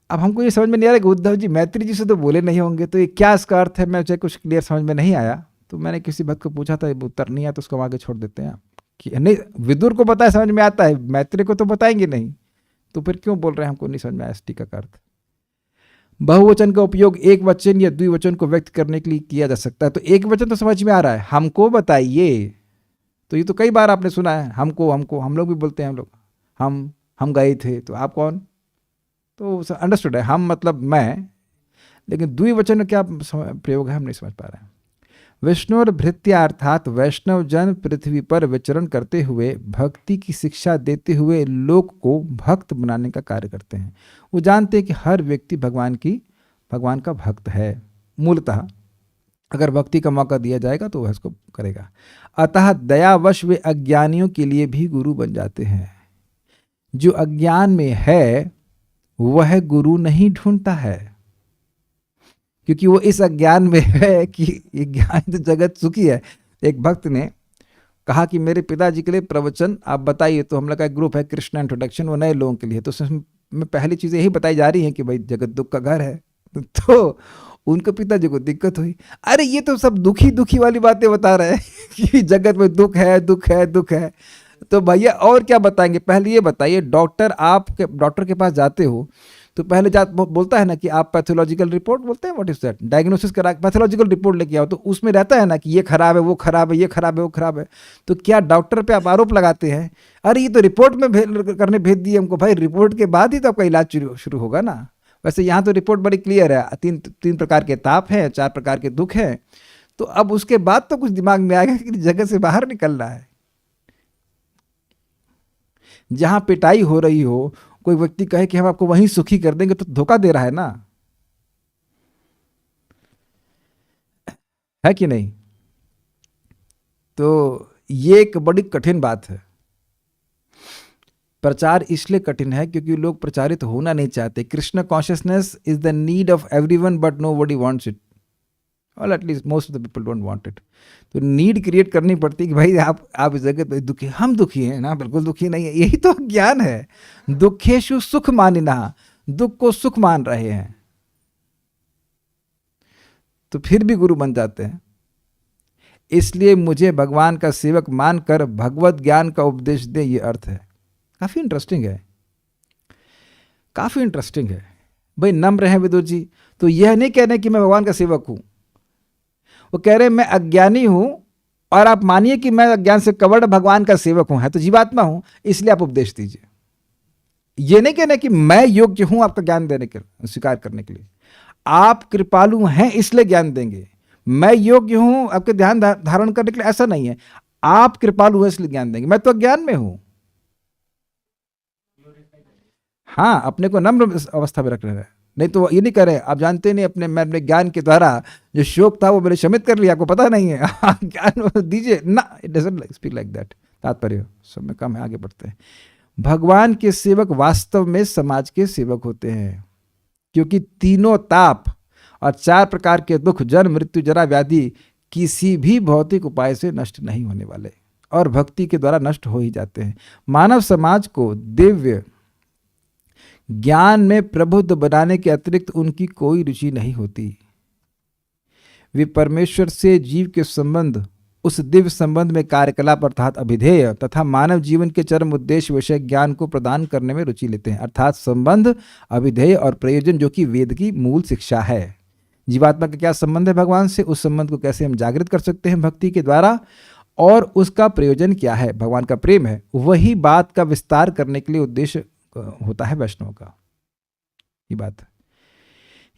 S1: अब हमको ये समझ में नहीं आ रहा कि उद्धव जी मैत्री जी से तो बोले नहीं होंगे, तो ये क्या इसका अर्थ है? मुझे कुछ क्लियर समझ में नहीं आया, तो मैंने किसी भक्त को पूछा था, उत्तर नहीं आया तो उसको आगे छोड़ देते हैं कि नहीं, विदुर को बताए समझ में आता है, मैत्रेय को तो बताएंगे नहीं, तो फिर क्यों बोल रहे हैं? हमको नहीं समझ में आया टीका का अर्थ। बहुवचन का उपयोग एक वचन या द्विवचन को व्यक्त करने के लिए किया जा सकता है। तो एक वचन तो समझ में आ रहा है, हमको बताइए, तो ये तो कई बार आपने सुना है, हमको हमको, हम लोग भी बोलते हैं, हम लोग हम गए थे, तो आप कौन? तो अंडरस्टूड है, हम मतलब मैं, लेकिन द्विवचन क्या प्रयोग है हम नहीं समझ पा रहे हैं। विष्णु और भृत्या अर्थात वैष्णव जन पृथ्वी पर विचरण करते हुए भक्ति की शिक्षा देते हुए लोक को भक्त बनाने का कार्य करते हैं। वो जानते हैं कि हर व्यक्ति भगवान का भक्त है मूलतः, अगर भक्ति का मौका दिया जाएगा तो वह इसको करेगा। अतः दयावश वे अज्ञानियों के लिए भी गुरु बन जाते हैं। जो अज्ञान में है वह गुरु नहीं ढूंढता है, क्योंकि वो इस अज्ञान में है कि ये ज्ञान तो जगत सुखी है। एक भक्त ने कहा कि मेरे पिताजी के लिए प्रवचन आप बताइए, तो हम लोग का एक ग्रुप है कृष्णा इंट्रोडक्शन, वो नए लोगों के लिए, तो उसमें पहली चीज़ यही बताई जा रही है कि भाई जगत दुख का घर है। तो उनको पिताजी को दिक्कत हुई, अरे ये तो सब दुखी वाली बातें बता रहे हैं कि जगत में दुख है दुख है दुख है। तो भैया और क्या बताएंगे? पहले ये बताइए, डॉक्टर के पास जाते हो तो पहले जात बोलता है ना कि आप पैथोलॉजिकल रिपोर्ट बोलते हैं, व्हाट इज दैट, डायग्नोसिस करा पैथोलॉजिकल रिपोर्ट लेके आओ, तो उसमें रहता है ना कि ये खराब है, वो खराब है, ये खराब है, वो खराब है। तो क्या डॉक्टर पे आप आरोप लगाते हैं, अरे ये तो रिपोर्ट में करने भेज दिए हमको। भाई रिपोर्ट के बाद ही तो आपका इलाज शुरू होगा ना। वैसे यहाँ तो रिपोर्ट बड़ी क्लियर है, तीन प्रकार के ताप हैं, 4 प्रकार के दुख हैं। तो अब उसके बाद तो कुछ दिमाग में आएगा कि जगह से बाहर निकलना है। जहां पिटाई हो रही हो, कोई व्यक्ति कहे कि हम आपको वहीं सुखी कर देंगे, तो धोखा दे रहा है ना, है कि नहीं? तो ये एक बड़ी कठिन बात है। प्रचार इसलिए कठिन है क्योंकि लोग प्रचारित होना नहीं चाहते। Krishna consciousness is the need of everyone but nobody wants it, और at least most of the people don't want it. तो नीड क्रिएट करनी पड़ती है कि भाई आप इस जगह पे दुखी, हम दुखी हैं ना, बिल्कुल दुखी नहीं है। यही तो ज्ञान है। दुखेशु सुख मानिना, दुख को सुख मान रहे हैं, तो फिर भी गुरु बन जाते हैं। इसलिए मुझे भगवान का सेवक मानकर भगवत ज्ञान का उपदेश दे, ये अर्थ है। काफी इंटरेस्टिंग है, काफी इंटरेस्टिंग है। भाई नम्र हैं विदुर जी, तो यह नहीं कह रहे कि मैं भगवान का सेवक हूं, वो कह रहे मैं अज्ञानी हूं और आप मानिए कि मैं अज्ञान से कवर्ड भगवान का सेवक हूं, है तो जीवात्मा हूं, इसलिए आप उपदेश दीजिए। ये नहीं कहना कि मैं योग्य हूं आपका ज्ञान देने के स्वीकार करने के लिए, आप कृपालु हैं इसलिए ज्ञान देंगे। मैं योग्य हूं आपके ध्यान धारण करने के लिए, ऐसा नहीं है। आप कृपालु हैं इसलिए ज्ञान देंगे, मैं तो अज्ञान में हूं। हाँ, अपने को नम्र अवस्था में रख रहे हैं, नहीं तो ये नहीं करे आप जानते नहीं मैं अपने ज्ञान के द्वारा जो शोक था वो मैंने शमित कर लिया, आपको पता नहीं है। ज्ञान दीजिए ना, it doesn't speak like that. तात्पर्य सब में कम है, आगे बढ़ते हैं। भगवान के सेवक वास्तव में समाज के सेवक होते हैं, क्योंकि तीनों ताप और 4 प्रकार के दुख, जन्म मृत्यु जरा व्याधि, किसी भी भौतिक उपाय से नष्ट नहीं होने वाले और भक्ति के द्वारा नष्ट हो ही जाते हैं। मानव समाज को दिव्य ज्ञान में प्रबुद्ध बनाने के अतिरिक्त उनकी कोई रुचि नहीं होती। वे परमेश्वर से जीव के संबंध, उस दिव्य संबंध में कार्यकलाप अर्थात अभिधेय तथा मानव जीवन के चरम उद्देश्य विषय ज्ञान को प्रदान करने में रुचि लेते हैं। अर्थात संबंध, अभिधेय और प्रयोजन, जो कि वेद की मूल शिक्षा है। जीवात्मा का क्या संबंध है भगवान से, उस संबंध को कैसे हम जागृत कर सकते हैं भक्ति के द्वारा, और उसका प्रयोजन क्या है, भगवान का प्रेम है। वही बात का विस्तार करने के लिए उद्देश्य होता है वैष्णव का। ये बात,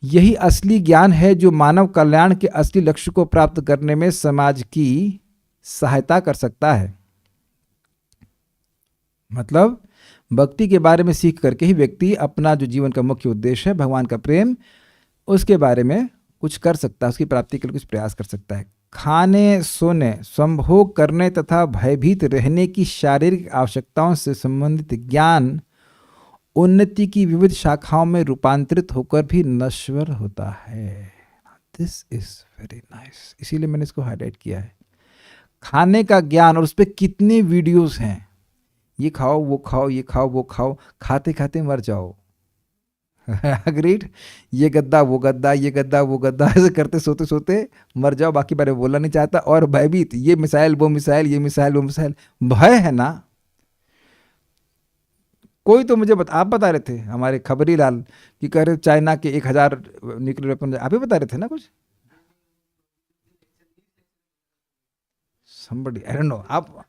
S1: यही असली ज्ञान है जो मानव कल्याण के असली लक्ष्य को प्राप्त करने में समाज की सहायता कर सकता है। मतलब भक्ति के बारे में सीख करके ही व्यक्ति अपना जो जीवन का मुख्य उद्देश्य है, भगवान का प्रेम, उसके बारे में कुछ कर सकता है, उसकी प्राप्ति के लिए कुछ प्रयास कर सकता है। खाने, सोने, संभोग करने तथा भयभीत रहने की शारीरिक आवश्यकताओं से संबंधित ज्ञान उन्नति की विविध शाखाओं में रूपांतरित होकर भी नश्वर होता है। दिस इज वेरी नाइस, इसीलिए मैंने इसको हाईलाइट किया है। खाने का ज्ञान, और उस पर कितने वीडियोस हैं, ये खाओ वो खाओ, ये खाओ वो खाओ, खाते खाते मर जाओ। अग्रीड, ये गद्दा वो गद्दा, ये गद्दा वो गद्दा, ऐसे करते सोते सोते मर जाओ, बाकी बारे में बोलना नहीं चाहता। और भयभीत, ये मिसाइल वो मिसाइल, ये मिसाइल वो मिसाइल, भय है ना। कोई तो मुझे आप बता रहे थे, हमारे खबरी लाल, कि कह रहे चाइना के 1000 न्यूक्लियर वेपन, आप ही बता रहे थे ना कुछ, somebody, I don't know, आप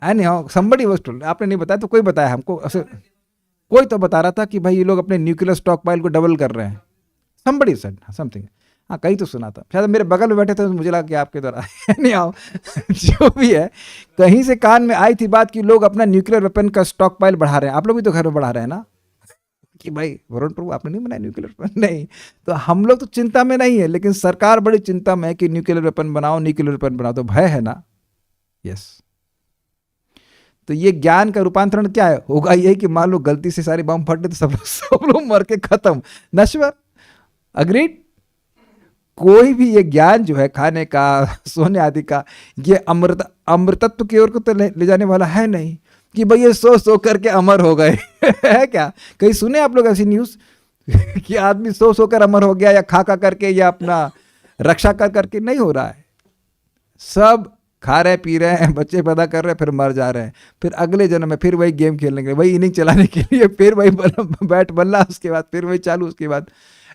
S1: anyhow somebody was told, आपने नहीं बताया तो कोई बताया हमको, ऐसे कोई तो बता रहा था कि भाई ये लोग अपने न्यूक्लियर स्टॉक पाइल को डबल कर रहे हैं। somebody said something, हाँ कहीं तो सुना था, शायद मेरे बगल में बैठे थे तो मुझे लगा कि आपके द्वारा। नहीं आओ, जो भी है, कहीं से कान में आई थी बात कि लोग अपना न्यूक्लियर वेपन का स्टॉक पाइल बढ़ा रहे हैं। आप लोग भी तो घर में बढ़ा रहे हैं ना, कि भाई वरुण प्रभु आपने नहीं बनाया न्यूक्लियर वेपन, नहीं तो हम लोग तो चिंता में नहीं है, लेकिन सरकार बड़ी चिंता में है कि न्यूक्लियर वेपन बनाओ, न्यूक्लियर वेपन बनाओ, तो भय है ना। यस, तो ये ज्ञान का रूपांतरण क्या है, होगा यही कि मान लो गलती से सारे बम फटे तो सब लोग मर के खत्म, नश्वर। अग्रीड। कोई भी ये ज्ञान जो है खाने का, सोने आदि का, ये अमृतत्व की ओर को तो ले जाने वाला है नहीं कि भाई ये सो करके अमर हो गए। है क्या, कहीं सुने आप लोग ऐसी न्यूज़ कि आदमी सो कर अमर हो गया, या खा करके, या अपना रक्षा करके? नहीं हो रहा है। सब खा रहे हैं, पी रहे हैं, बच्चे पैदा कर रहे हैं, फिर मर जा रहे हैं, फिर अगले जन्म में फिर वही गेम खेलने के लिए, वही इनिंग चलाने के लिए, फिर वही बैट बल्ला, उसके बाद फिर वही चालू, उसके बाद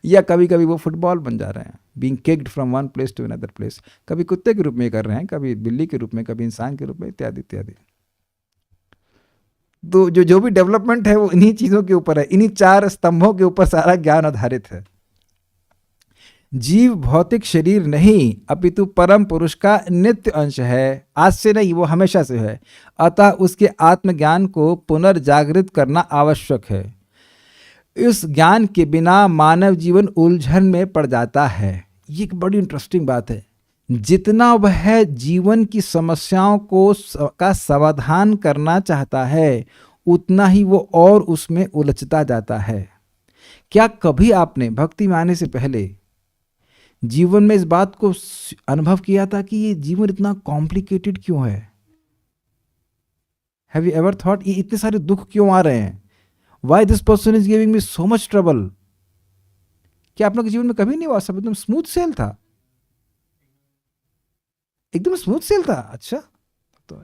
S1: या कभी कभी वो फुटबॉल बन जा रहे हैं, being kicked from one place to another place. कभी कुत्ते के रूप में कर रहे हैं, कभी बिल्ली के रूप में, कभी इंसान के रूप में, इत्यादि इत्यादि। तो जो भी डेवलपमेंट है वो इन्हीं चीज़ों के ऊपर है, इन्हीं 4 स्तंभों के ऊपर सारा ज्ञान आधारित है। जीव भौतिक शरीर नहीं अपितु परम पुरुष का नित्य अंश है, आज से नहीं, वो हमेशा से है। अतः उसके आत्मज्ञान को पुनर्जागृत करना आवश्यक है। इस ज्ञान के बिना मानव जीवन उलझन में पड़ जाता है। ये एक बड़ी इंटरेस्टिंग बात है। जितना वह जीवन की समस्याओं का समाधान करना चाहता है, उतना ही वो और उसमें उलझता जाता है। क्या कभी आपने भक्ति में आने से पहले जीवन में इस बात को अनुभव किया था कि ये जीवन इतना कॉम्प्लिकेटेड क्यों है? हैव यू एवर थॉट ये इतने सारे दुख क्यों आ रहे हैं? Why this person is giving me so much trouble? क्या आप लोग के जीवन में कभी नहीं हुआ? सब एकदम स्मूथ सेल था, एकदम स्मूथ सेल था। अच्छा, तो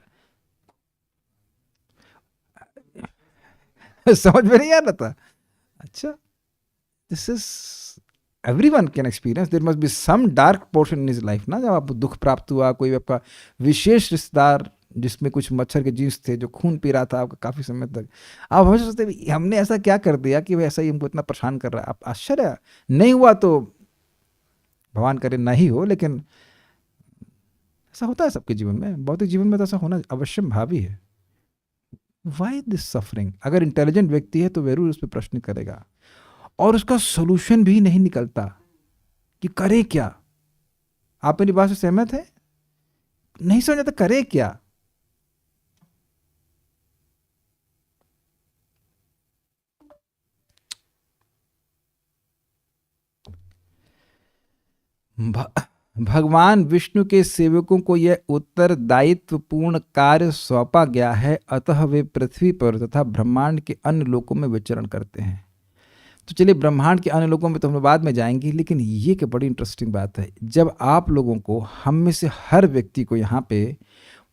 S1: समझ में नहीं आ रहा था। अच्छा, this is everyone can experience. There must be some dark portion in his life ना, जब आपको दुख प्राप्त हुआ, कोई आपका विशेष रिश्तेदार जिसमें कुछ मच्छर के जीन्स थे, जो खून पी रहा था आपका काफ़ी समय तक, आप हमेशा सोचते हमने ऐसा क्या कर दिया कि वह ऐसा ही हमको इतना परेशान कर रहा है। आप आश्चर्य नहीं हुआ तो भगवान करे ना ही हो, लेकिन ऐसा होता है सबके जीवन में, भौतिक जीवन में तो ऐसा होना अवश्य भावी है। Why this suffering? अगर इंटेलिजेंट व्यक्ति है तो जरूर उस पर प्रश्न करेगा, और उसका सोल्यूशन भी नहीं निकलता कि करे क्या। आप मेरी बात से सहमत है? नहीं समझ आता करे क्या। भगवान विष्णु के सेवकों को यह उत्तरदायित्वपूर्ण कार्य सौंपा गया है, अतः वे पृथ्वी पर तथा ब्रह्मांड के अन्य लोकों में विचरण करते हैं। तो चलिए, ब्रह्मांड के अन्य लोकों में तो हम बाद में जाएंगे, लेकिन ये क्या बड़ी इंटरेस्टिंग बात है। जब आप लोगों को, हम में से हर व्यक्ति को यहाँ पे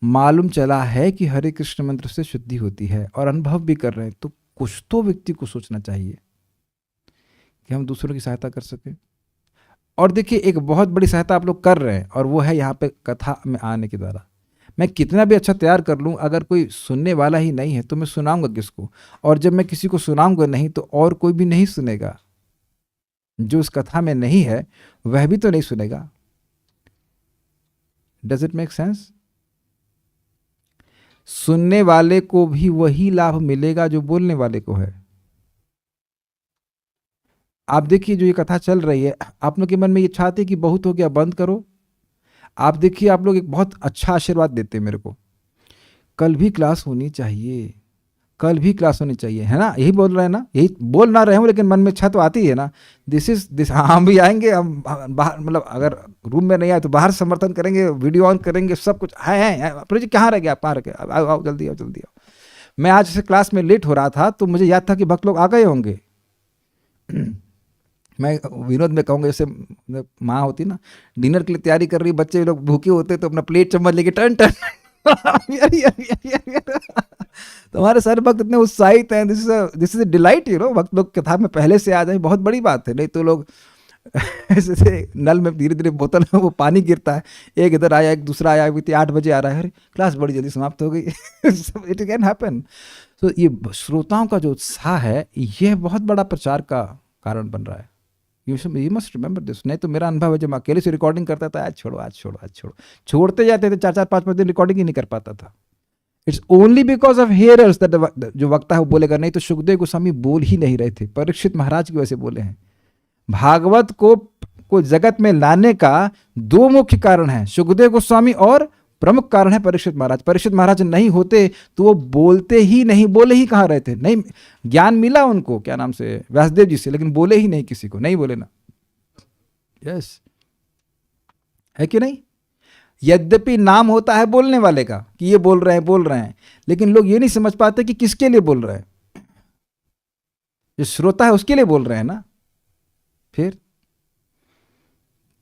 S1: मालूम चला है कि हरे कृष्ण मंत्र से शुद्धि होती है और अनुभव भी कर रहे हैं, तो कुछ तो व्यक्ति को सोचना चाहिए कि हम दूसरों की सहायता कर सकें। और देखिए, एक बहुत बड़ी सहायता आप लोग कर रहे हैं, और वो है यहाँ पे कथा में आने के द्वारा। मैं कितना भी अच्छा तैयार कर लूँ, अगर कोई सुनने वाला ही नहीं है तो मैं सुनाऊंगा किसको? और जब मैं किसी को सुनाऊंगा नहीं तो और कोई भी नहीं सुनेगा। जो उस कथा में नहीं है वह भी तो नहीं सुनेगा। Does it make sense? सुनने वाले को भी वही लाभ मिलेगा जो बोलने वाले को है। आप देखिए, जो ये कथा चल रही है, आप लोग के मन में ये चाहते कि बहुत हो गया, बंद करो। आप देखिए, आप लोग एक बहुत अच्छा आशीर्वाद देते हैं मेरे को, कल भी क्लास होनी चाहिए, कल भी क्लास होनी चाहिए, है ना? यही बोल रहे हैं ना? यही बोल ना रहे हो, लेकिन मन में इच्छा तो आती है ना। दिस हम भी आएंगे, हम बाहर, मतलब अगर रूम में नहीं आए तो बाहर समर्थन करेंगे, वीडियो ऑन करेंगे, सब कुछ है। प्रभु जी कहाँ रह गए आप? कहाँ रह गए? आओ आओ, जल्दी आओ, जल्दी आओ। मैं आज से क्लास में लेट हो रहा था तो मुझे याद था कि भक्त लोग आ गए होंगे। मैं विनोद में कहूँगा, जैसे माँ होती ना, डिनर के लिए तैयारी कर रही, बच्चे लोग भूखे होते तो अपना प्लेट चम्मच लेके टन टन तो हमारे सारे भक्त इतने उत्साहित हैं। This is a delight, you know. भक्त लोग कथा में पहले से आ जाए, बहुत बड़ी बात है। नहीं तो लोग ऐसे नल में धीरे धीरे बोतल में वो पानी गिरता है, एक इधर आया, एक दूसरा आया, 8 बजे आ रहा है, अरे क्लास बड़ी जल्दी समाप्त हो गई। It can happen. तो ये श्रोताओं का जो उत्साह है, यह बहुत बड़ा प्रचार का कारण बन रहा है। You must remember this. नहीं तो मेरा अनुभव है, जब मैं अकेले से रिकॉर्डिंग करता था, आज छोड़ो आज छोड़ो आज छोड़ो, छोड़ते जाते थे, 4-4 5-5 दिन रिकॉर्डिंग ही नहीं कर पाता था। It's only because of hairs that जो वक्ता है वो बोलेगा। नहीं तो सुखदेव गोस्वामी बोल ही नहीं रहे थे, परीक्षित महाराज की वजह से बोले हैं। भागवत को जगत में लाने का 2 मुख्य कारण है, सुखदेव गोस्वामी, और प्रमुख कारण है परीक्षित महाराज। परीक्षित महाराज नहीं होते तो वो बोलते ही नहीं, बोले ही कहाँ रहते? नहीं, ज्ञान मिला उनको, क्या नाम से, व्यासदेव जी से, लेकिन बोले ही नहीं किसी को, नहीं बोले ना। यस, है कि नहीं? यद्यपि नाम होता है बोलने वाले का कि ये बोल रहे हैं, लेकिन लोग ये नहीं समझ पाते कि किसके लिए बोल रहे हैं। जो श्रोता है उसके लिए बोल रहे हैं ना। फिर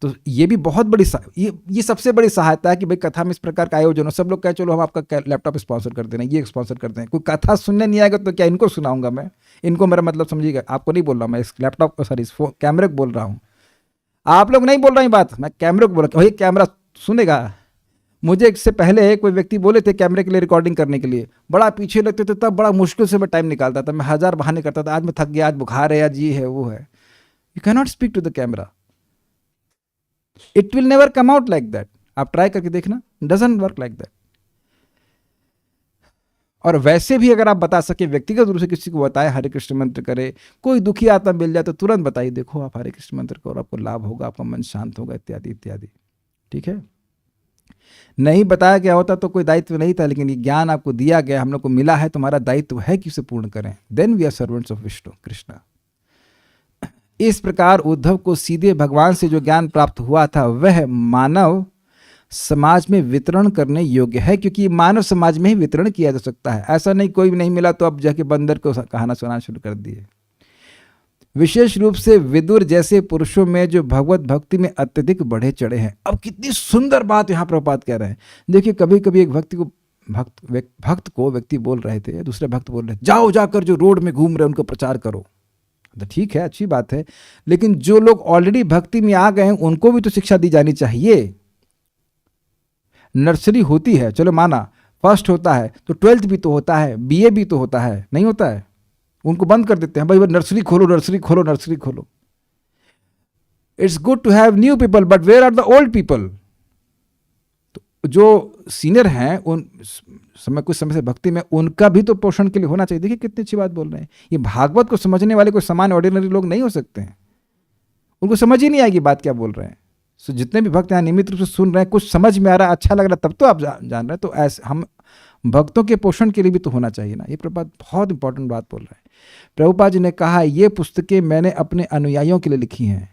S1: तो ये भी बहुत बड़ी ये सबसे बड़ी सहायता है कि भाई कथा में इस प्रकार का आयोजन हो, सब लोग कहे चलो हम आपका लैपटॉप स्पॉन्सर कर देना, ये स्पॉन्सर करते हैं। कोई कथा सुनने नहीं आएगा तो क्या इनको सुनाऊंगा मैं? इनको मेरा मतलब समझिएगा, आपको नहीं बोल रहा हूँ मैं, इस लैपटॉप सॉरी इस कैमरे को बोल रहा हूँ। आप लोग नहीं बोल रहे हैं बात, मैं कैमरे को बोल रहा हूँ, भाई कैमरा सुनेगा। मुझे इससे पहले कोई व्यक्ति बोले थे कैमरे के लिए रिकॉर्डिंग करने के लिए, बड़ा पीछे लगते थे, तब बड़ा मुश्किल से मैं टाइम निकालता था, मैं 1000 बहाने करता था, आज मैं थक गया, आज बुखार है, आज ये है वो है। You can not speak to the camera, it will never come out like that. आप ट्राई करके देखना, डजंट वर्क लाइक दैट। और वैसे भी अगर आप बता सके, व्यक्तिगत रूप से किसी को बताए हरे कृष्ण मंत्र करे, कोई दुखी आत्मा मिल जाए तो तुरंत बताइए, देखो आप हरे कृष्ण मंत्र करो, आपको लाभ होगा, आपका मन शांत होगा, इत्यादि इत्यादि। ठीक है, नहीं बताया गया होता तो कोई दायित्व नहीं था, लेकिन ये ज्ञान आपको दिया गया, हम लोग को मिला है, तुम्हारा दायित्व है कि उसे पूर्ण करें। Then we are servants of Vishnu Krishna. इस प्रकार उद्धव को सीधे भगवान से जो ज्ञान प्राप्त हुआ था वह मानव समाज में वितरण करने योग्य है, क्योंकि मानव समाज में ही वितरण किया जा सकता है। ऐसा नहीं कोई भी नहीं मिला तो अब जाके बंदर को कहाना सुनाना शुरू कर दिए। विशेष रूप से विदुर जैसे पुरुषों में जो भगवत भक्ति में अत्यधिक बढ़े चढ़े हैं। अब कितनी सुंदर बात यहाँ प्रभुपाद कह रहे हैं। देखिए कभी कभी एक भक्त को व्यक्ति बोल रहे थे, दूसरे भक्त बोल रहे थे जाओ जाकर जो रोड में घूम रहे उनको प्रचार करो। तो ठीक है, अच्छी बात है, लेकिन जो लोग ऑलरेडी भक्ति में आ गए हैं उनको भी तो शिक्षा दी जानी चाहिए। नर्सरी होती है, चलो माना, फर्स्ट होता है तो 12th भी तो होता है, BA भी तो होता है, नहीं होता है? उनको बंद कर देते हैं, भाई नर्सरी खोलो नर्सरी खोलो नर्सरी खोलो। It's good to have new people but where are the old people? तो जो सीनियर हैं उन कुछ समय से भक्ति में, उनका भी तो पोषण के लिए होना चाहिए। देखिए कितनी अच्छी बात बोल रहे हैं। ये भागवत को समझने वाले कोई सामान्य ऑर्डिनरी लोग नहीं हो सकते हैं, उनको समझ ही नहीं आएगी बात क्या बोल रहे हैं। सो जितने भी भक्त यहाँ नियमित रूप से सुन रहे हैं, कुछ समझ में आ रहा है, अच्छा लग रहा है, तब तो आप जान रहे हैं। तो ऐसे हम भक्तों के पोषण के लिए भी तो होना चाहिए ना। ये प्रभुपाद बहुत इंपॉर्टेंट बात बोल रहे हैं। प्रभुपाद जी ने कहा ये पुस्तकें मैंने अपने अनुयायियों के लिए लिखी हैं,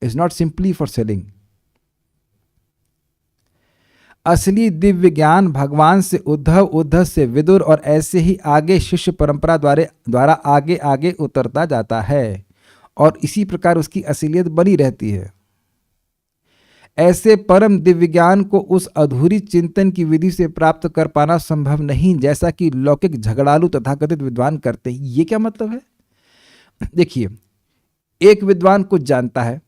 S1: is not simply for selling. असली दिव्य ज्ञान भगवान से उद्धव, उद्धव से विदुर और ऐसे ही आगे शिष्य परंपरा द्वारा आगे आगे उतरता जाता है और इसी प्रकार उसकी असलियत बनी रहती है। ऐसे परम दिव्य ज्ञान को उस अधूरी चिंतन की विधि से प्राप्त कर पाना संभव नहीं जैसा कि लौकिक झगड़ालू तथाकथित विद्वान करते हैं। ये क्या मतलब है? देखिए, एक विद्वान कुछ जानता है,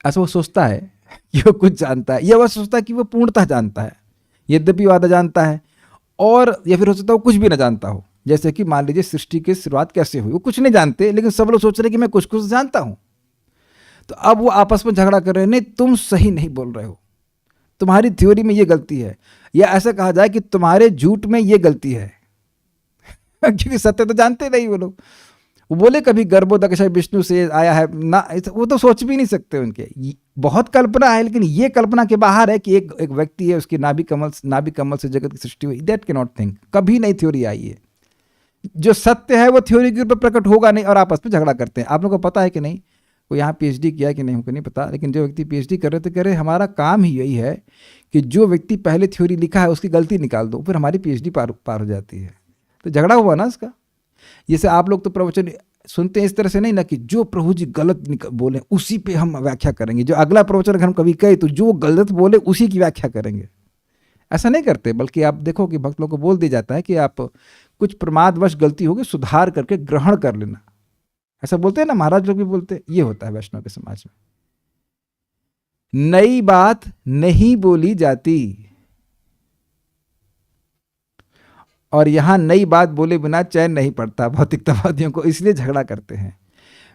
S1: ऐसा वो सोचता है कि वो कुछ जानता है, या वह सोचता है कि वो पूर्णतः जानता है, यद्यपि वो आधा जानता है, और या फिर हो सकता है वो कुछ भी ना जानता हो। जैसे कि मान लीजिए सृष्टि की शुरुआत कैसे हुई, वो कुछ नहीं जानते, लेकिन सब लोग सोच रहे हैं कि मैं कुछ कुछ जानता हूं। तो अब वो आपस में झगड़ा कर रहे हैं, नहीं तुम सही नहीं बोल रहे हो, तुम्हारी थ्योरी में ये गलती है, या ऐसा कहा जाए कि तुम्हारे झूठ में ये गलती है क्योंकि सत्य तो जानते नहीं वो लोग। वो बोले कभी गर्भोदक विष्णु से आया है ना, वो तो सोच भी नहीं सकते। उनके बहुत कल्पना है, लेकिन ये कल्पना के बाहर है कि एक व्यक्ति है, उसकी नाभि कमल से जगत की सृष्टि हुई। दैट कैन नॉट थिंक, कभी नहीं थ्योरी आई है। जो सत्य है वो थ्योरी के ऊपर प्रकट होगा नहीं, और आपस में झगड़ा करते हैं। आप लोगों को पता है कि नहीं, वो यहाँ PhD किया है कि नहीं हमको नहीं पता, लेकिन जो व्यक्ति PhD कर रहे थे, कह रहे हमारा काम ही यही है कि जो व्यक्ति पहले थ्योरी लिखा है उसकी गलती निकाल दो, फिर हमारी PhD पार हो जाती है। तो झगड़ा हुआ ना इसका। जैसे आप लोग तो प्रवचन सुनते हैं इस तरह से नहीं ना कि जो प्रभु जी गलत बोले उसी पे हम व्याख्या करेंगे, जो अगला प्रवचन अगर हम कभी कहे तो जो गलत बोले उसी की व्याख्या करेंगे। ऐसा नहीं करते, बल्कि आप देखो कि भक्त लोग को बोल दिया जाता है कि आप कुछ प्रमादवश गलती होगी सुधार करके ग्रहण कर लेना। ऐसा बोलते हैं ना, महाराज लोग भी बोलते हैं। ये होता है वैष्णव के समाज में। नई बात नहीं बोली जाती, और यहां नई बात बोले बिना चैन नहीं पड़ता भौतिकतावादियों को, इसलिए झगड़ा करते हैं।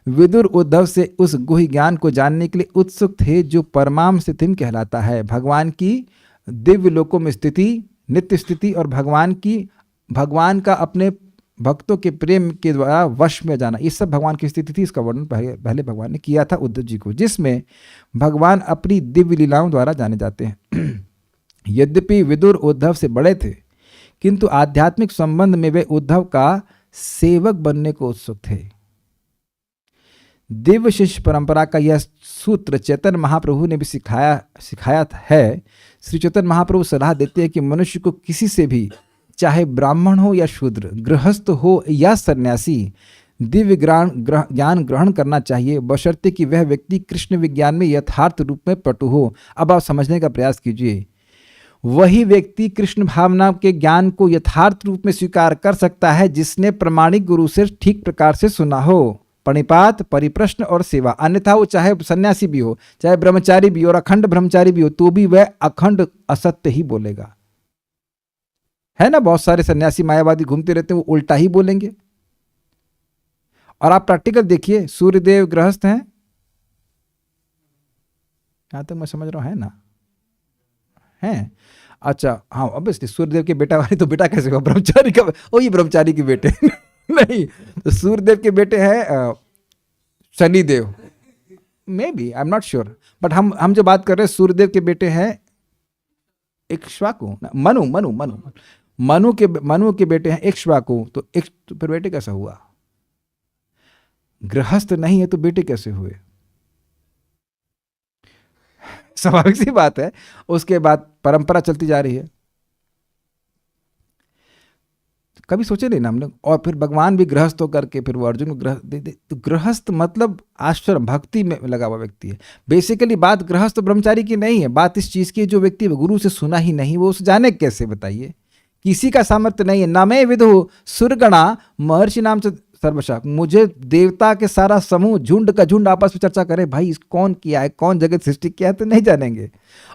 S1: विदुर उद्धव से उस गुह्य ज्ञान को जानने के लिए उत्सुक थे जो परमाम स्थितिम कहलाता है, भगवान की दिव्य लोकों में स्थिति, नित्य स्थिति, और भगवान का अपने भक्तों के प्रेम के द्वारा वश में जाना। ये सब भगवान की स्थिति थी। इसका वर्णन पहले भगवान ने किया था उद्धव जी को, जिसमें भगवान अपनी दिव्य लीलाओं द्वारा जाने जाते हैं। यद्यपि विदुर उद्धव से बड़े थे, किंतु आध्यात्मिक संबंध में वे उद्धव का सेवक बनने को उत्सुक थे। दिव्य शिष्य परंपरा का यह सूत्र चैतन्य महाप्रभु ने भी सिखाया है। श्री चैतन्य महाप्रभु सलाह देते हैं कि मनुष्य को किसी से भी, चाहे ब्राह्मण हो या शूद्र, गृहस्थ हो या सन्यासी, दिव्य ज्ञान ग्रहण करना चाहिए, बशर्ते कि वह व्यक्ति कृष्ण विज्ञान में यथार्थ रूप में पटु हो। अब आप समझने का प्रयास कीजिए, वही व्यक्ति कृष्ण भावना के ज्ञान को यथार्थ रूप में स्वीकार कर सकता है जिसने प्रामाणिक गुरु से ठीक प्रकार से सुना हो, प्रणिपात, परिप्रश्न और सेवा। अन्यथा वो चाहे सन्यासी भी हो, चाहे ब्रह्मचारी भी हो और अखंड ब्रह्मचारी भी हो, तो भी वह अखंड असत्य ही बोलेगा। है ना, बहुत सारे सन्यासी मायावादी घूमते रहते हैं, वो उल्टा ही बोलेंगे। और आप प्रैक्टिकल देखिए, सूर्यदेव गृहस्थ हैं, यहां तक मैं समझ रहा हूं, है ना, हैं? अच्छा, हाँ, ऑब्वियसली सूर्यदेव के बेटा वाली तो बेटा कैसे होगा, ब्रह्मचारी का, ओ ये ब्रह्मचारी के बेटे नहीं, तो सूर्यदेव के बेटे हैं Shanidev, may be, I am not sure, but हम जो बात कर रहे हैं सूर्यदेव के बेटे हैं इक्ष्वाकु, मनु के बेटे हैं इक्ष्वाकु, तो फिर बेटे कैसा हुआ? गृहस्थ नहीं है तो बेटे कैसे हुए? स्वाभाविक सी बात है। उसके बाद परंपरा चलती जा रही है, कभी सोचे नहीं ना हम लोग। और फिर भगवान भी गृहस्थ होकर के फिर वो अर्जुन को गृहस्थ दे दे, तो गृहस्थ मतलब आश्रम भक्ति में लगा हुआ व्यक्ति है। बेसिकली बात गृहस्थ ब्रह्मचारी की नहीं है, बात इस चीज की, जो व्यक्ति गुरु से सुना ही नहीं वो उसे जाने कैसे, बताइए? किसी का सामर्थ्य नहीं है। न मैं विदु सुरगणा महर्षि नाम से सर्वशा, मुझे देवता के सारा समूह झुंड का झुंड आपस में चर्चा करे, भाई इस कौन किया है, कौन जगत सृष्टि किया है, तो नहीं जानेंगे,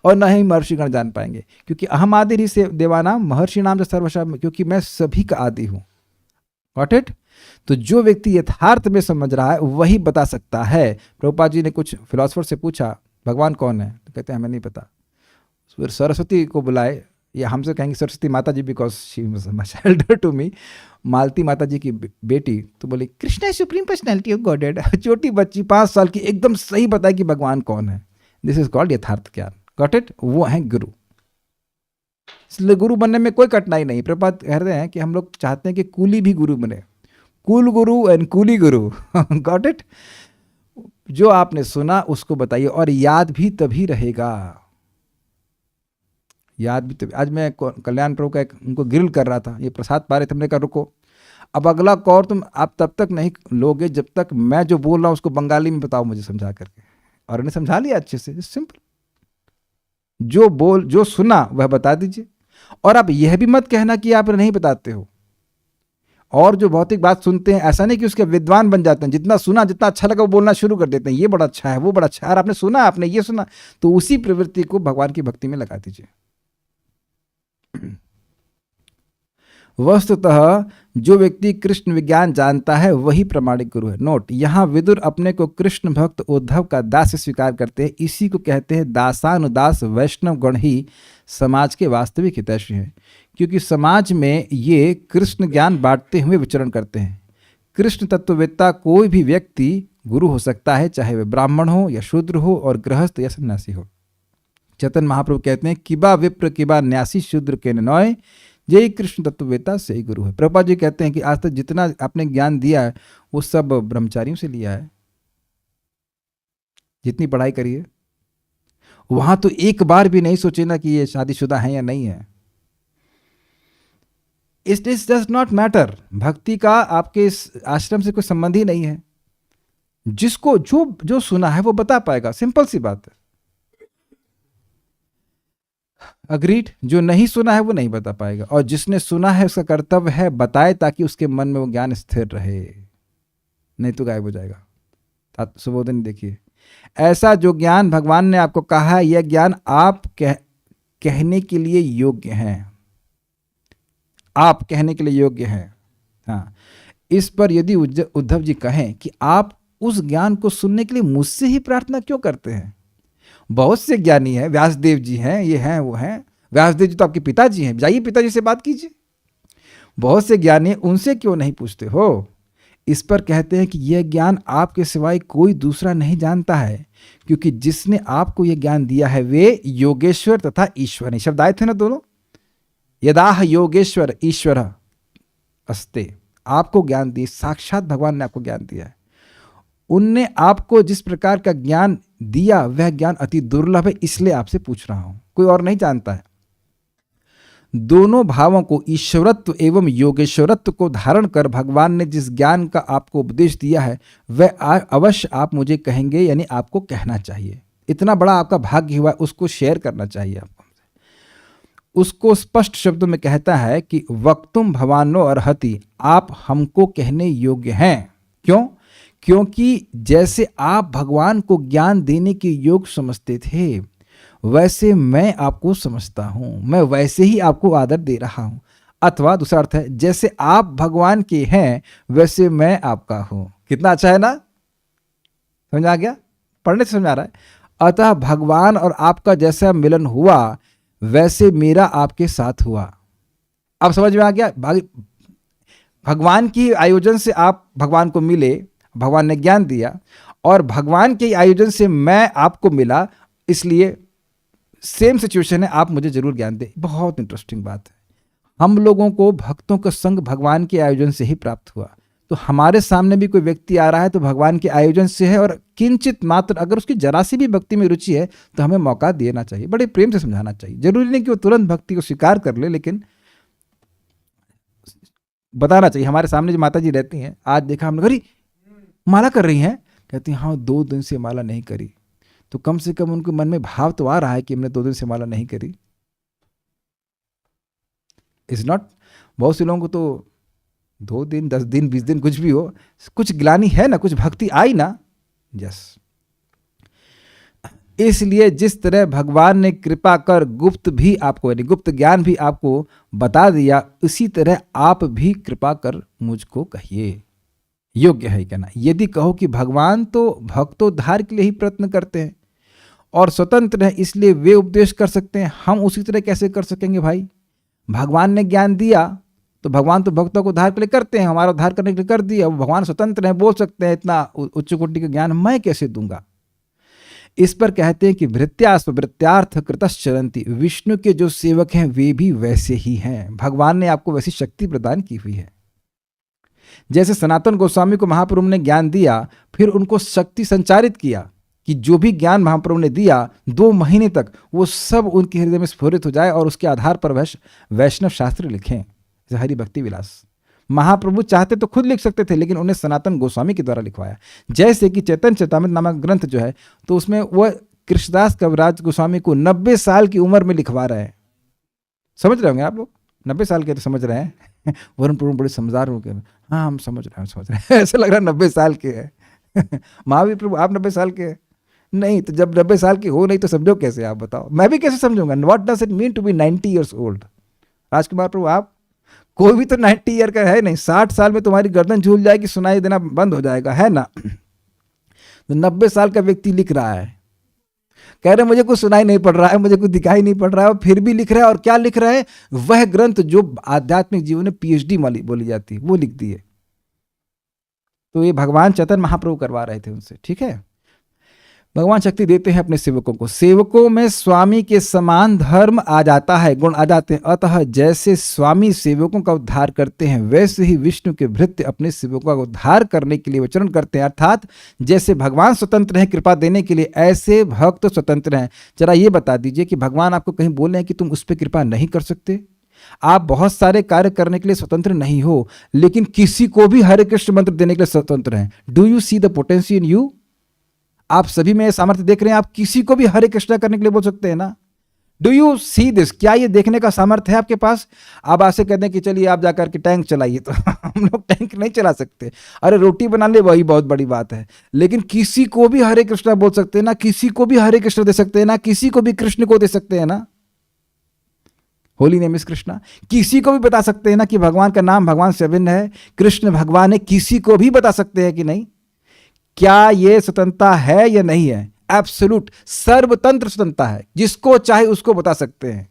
S1: और न ही महर्षिगण जान पाएंगे, क्योंकि अहम आदि ही से देवाना महर्षि नाम से सर्वशा, क्योंकि मैं सभी का आदि हूं। Got it? तो जो व्यक्ति यथार्थ में समझ रहा है वही बता सकता है। प्रभुपाद जी ने कुछ फिलोसफर से पूछा भगवान कौन है, तो कहते हैं हमें नहीं पता। फिर सरस्वती को बुलाए, या हमसे कहेंगे सरस्वती माता ji, because she was much elder to me, Malati माता जी की बेटी, तो बोली Krishna supreme personality of godhead. छोटी बच्ची 5 साल की एकदम सही बताए कि भगवान कौन है। दिस इज कॉल्ड यथार्थ ज्ञान। Got it? वो है गुरु। इसलिए गुरु बनने में कोई कठिनाई नहीं। प्रभुपाद कह रहे हैं कि हम लोग चाहते हैं कि कूली भी गुरु बने, cool Guru and coolie Guru. Got it? जो आपने सुना उसको बताइए, और याद भी तभी रहेगा, याद भी तभी। आज मैं कल्याण प्रभु का उनको ग्रिल कर रहा था, ये प्रसाद पा रहे थे, हमने कहा रुको, अब अगला कौर तुम आप तब तक नहीं लोगे जब तक मैं जो बोल रहा हूं उसको बंगाली में बताओ मुझे समझा करके। और उन्हें समझा लिया अच्छे से, सिंपल, जो सुना वह बता दीजिए। और आप यह भी मत कहना कि आप नहीं बताते हो। और जो भौतिक बात सुनते हैं, ऐसा नहीं कि उसके विद्वान बन जाते हैं, जितना सुना जितना अच्छा लगा वो बोलना शुरू कर देते हैं, ये बड़ा अच्छा है, वो बड़ा अच्छा है, और आपने सुना, आपने ये सुना, तो उसी प्रवृत्ति को भगवान की भक्ति में लगा दीजिए। वस्तुतः जो व्यक्ति कृष्ण विज्ञान जानता है वही प्रामाणिक गुरु है। नोट, यहाँ विदुर अपने को कृष्ण भक्त उद्धव का दास स्वीकार करते हैं। इसी को कहते हैं दासानुदास वैष्णव गण ही समाज के वास्तविक हितैषी हैं, क्योंकि समाज में ये कृष्ण ज्ञान बांटते हुए विचरण करते हैं। कृष्ण तत्ववेत्ता कोई भी व्यक्ति गुरु हो सकता है, चाहे वह ब्राह्मण हो या शूद्र हो और गृहस्थ या सन्यासी हो। चैतन्य महाप्रभु कहते हैं किबा विप्र किबा न्यासी शूद्र के नय, यही कृष्ण तत्ववेत्ता से ही गुरु है। प्रभुपाद जी कहते हैं कि आज तक जितना आपने ज्ञान दिया है वो सब ब्रह्मचारियों से लिया है, जितनी पढ़ाई करी है। वहां तो एक बार भी नहीं सोचे ना कि ये शादीशुदा है या नहीं है। It does not matter. भक्ति का आपके इस आश्रम से कोई संबंध ही नहीं है। जिसको जो सुना है वो बता पाएगा, सिंपल सी बात है। अग्रीड? जो नहीं सुना है वो नहीं बता पाएगा, और जिसने सुना है उसका कर्तव्य है बताए, ताकि उसके मन में वो ज्ञान स्थिर रहे, नहीं तो गायब हो जाएगा। सुबोधन देखिए, ऐसा जो ज्ञान भगवान ने आपको कहा है, यह ज्ञान आप कहने के लिए योग्य हैं, आप कहने के लिए योग्य हैं। हाँ, इस पर यदि उद्धव जी कहें कि आप उस ज्ञान को सुनने के लिए मुझसे ही प्रार्थना क्यों करते हैं? बहुत से ज्ञानी हैं, व्यासदेव जी हैं, ये हैं वो हैं। व्यासदेव जी तो आपके पिताजी हैं, जाइए पिताजी से बात कीजिए। बहुत से ज्ञानी, उनसे क्यों नहीं पूछते हो? इस पर कहते हैं कि यह ज्ञान आपके सिवाय कोई दूसरा नहीं जानता है, क्योंकि जिसने आपको यह ज्ञान दिया है वे योगेश्वर तथा ईश्वर हैं। शब्द आए थे ना दोनों, यदाह योगेश्वर ईश्वर अस्ते। आपको ज्ञान दिए, साक्षात भगवान ने आपको ज्ञान दिया है। उनने आपको जिस प्रकार का ज्ञान दिया वह ज्ञान अति दुर्लभ है, इसलिए आपसे पूछ रहा हूं, कोई और नहीं जानता है। दोनों भावों को, ईश्वरत्व एवं योगेश्वरत्व को धारण कर भगवान ने जिस ज्ञान का आपको उपदेश दिया है वह अवश्य आप मुझे कहेंगे, यानी आपको कहना चाहिए। इतना बड़ा आपका भाग्य हुआ, उसको शेयर करना चाहिए आपको। उसको स्पष्ट शब्दों में कहता है कि वक्तुम भवानो अर्हति, आप हमको कहने योग्य हैं। क्यों? क्योंकि जैसे आप भगवान को ज्ञान देने के योग्य समझते थे वैसे मैं आपको समझता हूं, मैं वैसे ही आपको आदर दे रहा हूं। अथवा दूसरा अर्थ है, जैसे आप भगवान के हैं वैसे मैं आपका हूं। कितना अच्छा है ना? समझ आ गया? पढ़ने से समझ आ रहा है। अतः भगवान और आपका जैसा मिलन हुआ वैसे मेरा आपके साथ हुआ। अब समझ में आ गया? भगवान की आयोजन से आप भगवान को मिले, भगवान ने ज्ञान दिया, और भगवान के आयोजन से मैं आपको मिला, इसलिए सेम सिचुएशन है, आप मुझे जरूर ज्ञान दें। बहुत इंटरेस्टिंग बात है। हम लोगों को भक्तों का संग भगवान के आयोजन से ही प्राप्त हुआ। तो हमारे सामने भी कोई व्यक्ति आ रहा है तो भगवान के आयोजन से है, और किंचित मात्र अगर उसकी जरा सी भी भक्ति में रुचि है तो हमें मौका देना चाहिए, बड़े प्रेम से समझाना चाहिए। जरूरी नहीं कि वो तुरंत भक्ति को स्वीकार कर ले, लेकिन बताना चाहिए। हमारे सामने जो माता जी रहती हैं, आज देखा हमने, अरे माला कर रही हैं, कहती हैं हाँ 2 दिन से माला नहीं करी। तो कम से कम उनके मन में भाव तो आ रहा है कि हमने 2 दिन से माला नहीं करी। इज नॉट, बहुत से लोगों को तो 2 दिन 10 दिन 20 दिन कुछ भी हो, कुछ ग्लानि है ना, कुछ भक्ति आई ना। यस, इसलिए जिस तरह भगवान ने कृपा कर गुप्त भी आपको, यानी गुप्त ज्ञान भी आपको बता दिया, उसी तरह आप भी कृपा कर मुझको कहिए। योग्य है कहना। यदि कहो कि भगवान तो भक्तोद्धार के लिए ही प्रयत्न करते हैं और स्वतंत्र है, इसलिए वे उपदेश कर सकते हैं, हम उसी तरह कैसे कर सकेंगे भाई? भगवान ने ज्ञान दिया तो भगवान तो भक्तों को उद्धार के लिए करते हैं, हमारा उद्धार करने के लिए कर दिया। वो भगवान स्वतंत्र हैं, बोल सकते हैं इतना उच्च कोटि का ज्ञान मैं कैसे दूंगा? इस पर कहते हैं कि भृत्यास्व वृत्यार्थ कृतश्चरन्ति, विष्णु के जो सेवक हैं वे भी वैसे ही हैं। भगवान ने आपको वैसी शक्ति प्रदान की हुई है। जैसे सनातन गोस्वामी को महाप्रभु ने ज्ञान दिया, फिर उनको शक्ति संचारित किया कि जो भी ज्ञान महाप्रभु ने दिया 2 महीने तक वो सब उनके हृदय में स्फुरित हो जाए और उसके आधार पर वैष्णव शास्त्र लिखें। जैसे हरि भक्ति विलास महाप्रभु चाहते तो खुद लिख सकते थे, लेकिन उन्हें सनातन गोस्वामी के द्वारा लिखवाया। जैसे कि चैतन्य चरितामृत नामक ग्रंथ जो है, तो उसमें वह कृष्णदास कविराज गोस्वामी को 90 साल की उम्र में लिखवा रहे हैं। समझ रहे होंगे आप लोग, 90 साल के तो समझ रहे हैं। वरुण प्रभु बड़े समझदार हो गए, हाँ हम समझ रहे हैं ऐसा लग रहा है 90 साल के है। महावीर प्रभु आप 90 साल के हैं? नहीं, तो जब 90 साल के हो नहीं तो समझो कैसे? आप बताओ, मैं भी कैसे समझूंगा? What does it mean to be 90 years old? Rajkumar Prabhu आप, कोई भी तो 90 ईयर का है नहीं। 60 साल में तुम्हारी गर्दन झूल जाएगी, सुनाई देना बंद हो जाएगा, है ना? तो 90 साल का व्यक्ति लिख रहा है, कह रहे मुझे कुछ सुनाई नहीं पड़ रहा है, मुझे कुछ दिखाई नहीं पड़ रहा है, और फिर भी लिख रहा है। और क्या लिख रहा है? वह ग्रंथ जो आध्यात्मिक जीवन में PhD बोली जाती है वो लिख दी है। तो ये भगवान चैतन्य महाप्रभु करवा रहे थे उनसे, ठीक है? भगवान शक्ति देते हैं अपने सेवकों को। सेवकों में स्वामी के समान धर्म आ जाता है, गुण आ जाते हैं। अतः जैसे स्वामी सेवकों का उद्धार करते हैं, वैसे ही विष्णु के भृत्य अपने सेवकों का उद्धार करने के लिए विचरण करते हैं। अर्थात जैसे भगवान स्वतंत्र हैं कृपा देने के लिए, ऐसे भक्त स्वतंत्र हैं। जरा ये बता दीजिए कि भगवान आपको कहीं बोल रहे हैं कि तुम उस पर कृपा नहीं कर सकते? आप बहुत सारे कार्य करने के लिए स्वतंत्र नहीं हो, लेकिन किसी को भी हरे कृष्ण मंत्र देने के लिए स्वतंत्र हैं। Do you see the potential in you? आप सभी में सामर्थ्य देख रहे हैं, आप किसी को भी हरे कृष्णा करने के लिए बोल सकते हैं ना? Do you see this? क्या ये देखने का सामर्थ्य है आपके पास? आप ऐसे कहते हैं कि चलिए आप जाकर के टैंक चलाइए, तो हम लोग टैंक नहीं चला सकते। अरे रोटी बना ले, वही बहुत बड़ी बात है। लेकिन किसी को भी हरे कृष्णा बोल सकते हैं ना, किसी को भी हरे कृष्ण दे सकते हैं ना, किसी को भी कृष्ण को दे सकते हैं ना। Holy name is Krishna. किसी को भी बता सकते हैं ना कि भगवान का नाम भगवान से अभिन्न है, कृष्ण भगवान है। किसी को भी बता सकते हैं कि नहीं? क्या ये स्वतंत्रता है या नहीं है? एब्सोल्यूट सर्वतंत्र स्वतंत्रता है, जिसको चाहे उसको बता सकते हैं।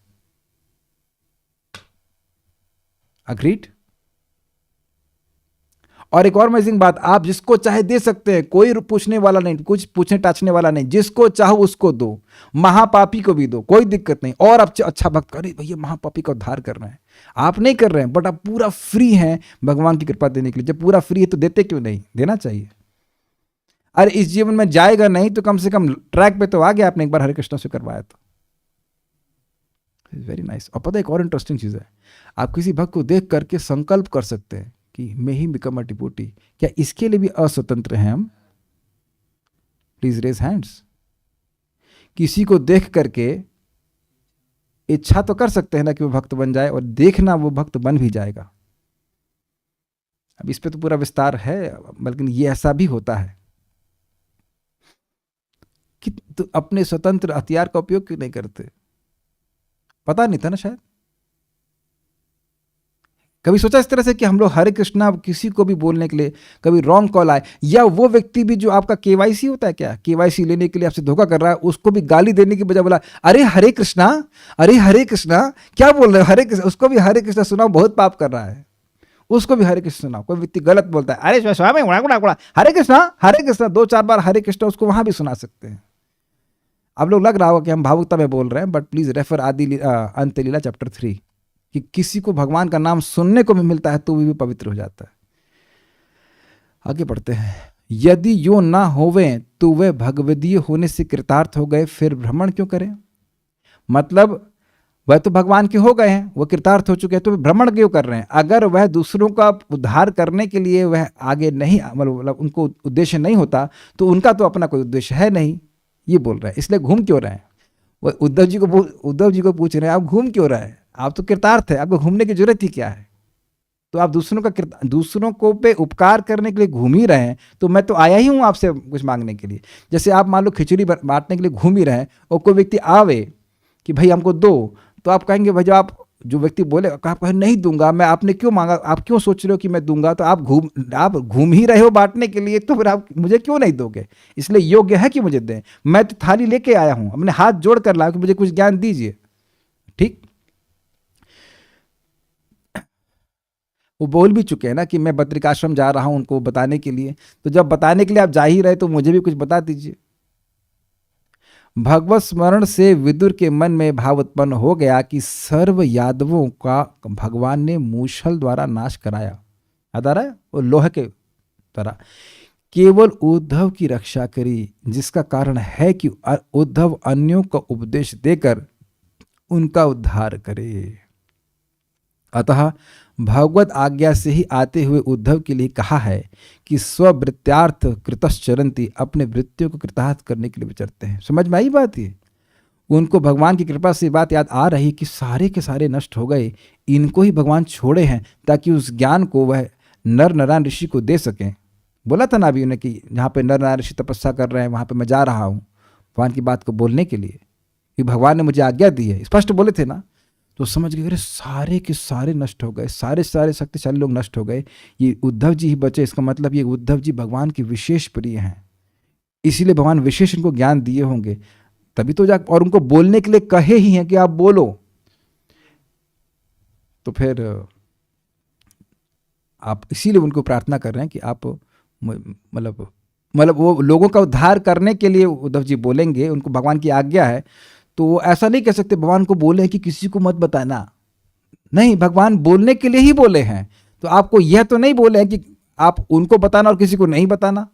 S1: अग्रीड? और एक और अमेजिंग बात, आप जिसको चाहे दे सकते हैं, कोई पूछने वाला नहीं, कुछ पूछने टाछने वाला नहीं। जिसको चाहो उसको दो, महापापी को भी दो, कोई दिक्कत नहीं। और आप अच्छा भक्त, अरे भैया महापापी का उद्धार कर रहे हैं, आप नहीं कर रहे हैं, बट आप पूरा फ्री हैं भगवान की कृपा देने के लिए। जब पूरा फ्री है तो देते क्यों नहीं? देना चाहिए। अरे इस जीवन में जाएगा नहीं तो कम से कम ट्रैक पे तो आ गया, आपने एक बार हरे कृष्ण से करवाया तो। Very nice. और पता है एक और इंटरेस्टिंग चीज़ है, आप किसी भक्त को देख करके संकल्प कर सकते हैं कि मैं ही बिकम अ डिवोटी। क्या इसके लिए भी अस्वतंत्र हैं हम? Please raise hands. किसी को देख करके इच्छा तो कर सकते हैं ना कि वो भक्त बन जाए, और देखना वो भक्त बन भी जाएगा। अब इस पे तो पूरा विस्तार है, बल्कि ये ऐसा भी होता है कि तो अपने स्वतंत्र हथियार का उपयोग क्यों नहीं करते? पता नहीं था ना शायद। कभी सोचा इस तरह से कि हम लोग हरे कृष्णा किसी को भी बोलने के लिए कभी रॉन्ग कॉल आए, या वो व्यक्ति भी जो आपका केवाईसी होता है, क्या केवाईसी लेने के लिए आपसे धोखा कर रहा है, उसको भी गाली देने की बजाय बोला अरे हरे कृष्णा, अरे हरे कृष्णा, क्या बोल रहे हो हरे कृष्णा, उसको भी हरे कृष्णा सुनाओ, बहुत पाप कर रहा है, उसको भी हरे कृष्ण सुनाओ। कोई व्यक्ति गलत बोलता है, अरे स्वामी हरे कृष्णा 2-4 बार हरे कृष्णा, उसको वहां भी सुना सकते हैं। आप लोग लग रहा होगा कि हम भावुकता में बोल रहे हैं, बट प्लीज रेफर अंत्यलीला चैप्टर 3 कि किसी को भगवान का नाम सुनने को भी मिलता है तो भी पवित्र हो जाता है। आगे बढ़ते हैं। यदि यो ना होवे तो वे भगवदीय होने से कृतार्थ हो गए, फिर भ्रमण क्यों करें? मतलब वह तो भगवान के हो गए हैं, वह कृतार्थ हो चुके हैं, तो भ्रमण क्यों कर रहे हैं? अगर वह दूसरों का उद्धार करने के लिए वह आगे नहीं, मतलब उनको उद्देश्य नहीं होता, तो उनका तो अपना कोई उद्देश्य है नहीं, ये बोल रहे हैं। इसलिए घूम क्यों रहे हैं? वह उद्धव जी को पूछ रहे हैं, आप घूम क्यों रहे हैं? आप तो कृतार्थ है, आपको घूमने की जरूरत ही क्या है? तो आप दूसरों को पे उपकार करने के लिए घूम ही रहे हैं, तो मैं तो आया ही हूं आपसे कुछ मांगने के लिए। जैसे आप मान लो खिचड़ी बांटने के लिए घूम ही रहे हैं, और कोई व्यक्ति आवे कि भाई हमको दो, तो आप कहेंगे भाई, जब आप जो व्यक्ति बोले आप कहें नहीं दूंगा मैं, आपने क्यों मांगा, आप क्यों सोच रहे हो कि मैं दूंगा? तो आप घूम ही रहे हो बांटने के लिए, तो फिर आप मुझे क्यों नहीं दोगे? इसलिए योग्य है कि मुझे दें। मैं तो थाली लेके आया हूं, अपने हाथ जोड़ कर लाया कि मुझे कुछ ज्ञान दीजिए। ठीक, वो बोल भी चुके हैं ना कि मैं बद्रिकाश्रम जा रहा हूं उनको बताने के लिए, तो जब बताने के लिए आप जा ही रहे तो मुझे भी कुछ बता दीजिए। भगवत स्मरण से विदुर के मन में भाव उत्पन्न हो गया कि सर्व यादवों का भगवान ने मूषल द्वारा नाश कराया। याद आ रहा है? वो लोहे के तरह केवल उद्धव की रक्षा करी, जिसका कारण है कि उद्धव अन्यों का उपदेश देकर उनका उद्धार करे। अतः भगवत आज्ञा से ही आते हुए उद्धव के लिए कहा है कि स्ववृत्त्यार्थ कृतश्चरन्ति, अपने वृत्तियों को कृतार्थ करने के लिए विचरते हैं। समझ में आई बात? ये उनको भगवान की कृपा से बात याद आ रही कि सारे के सारे नष्ट हो गए, इनको ही भगवान छोड़े हैं ताकि उस ज्ञान को वह नर नारायण ऋषि को दे सकें। बोला था ना अभी उन्हें कि जहाँ पे नर नारायण ऋषि तपस्या कर रहे हैं वहाँ पे मैं जा रहा हूँ भगवान की बात को बोलने के लिए, कि भगवान ने मुझे आज्ञा दी है, स्पष्ट बोले थे ना। तो समझ गए अरे सारे के सारे नष्ट हो गए, सारे शक्तिशाली लोग नष्ट हो गए, ये उद्धव जी ही बचे। इसका मतलब ये उद्धव जी भगवान के विशेष प्रिय हैं, इसीलिए भगवान विशेष इनको ज्ञान दिए होंगे, तभी तो और उनको बोलने के लिए कहे ही हैं कि आप बोलो। तो फिर आप इसीलिए उनको प्रार्थना कर रहे हैं कि आप मतलब वो लोगों का उद्धार करने के लिए उद्धव जी बोलेंगे, उनको भगवान की आज्ञा है। तो वो ऐसा नहीं कह सकते भगवान को बोले कि किसी को मत बताना, नहीं, भगवान बोलने के लिए ही बोले हैं। तो आपको यह तो नहीं बोले हैं कि आप उनको बताना और किसी को नहीं बताना।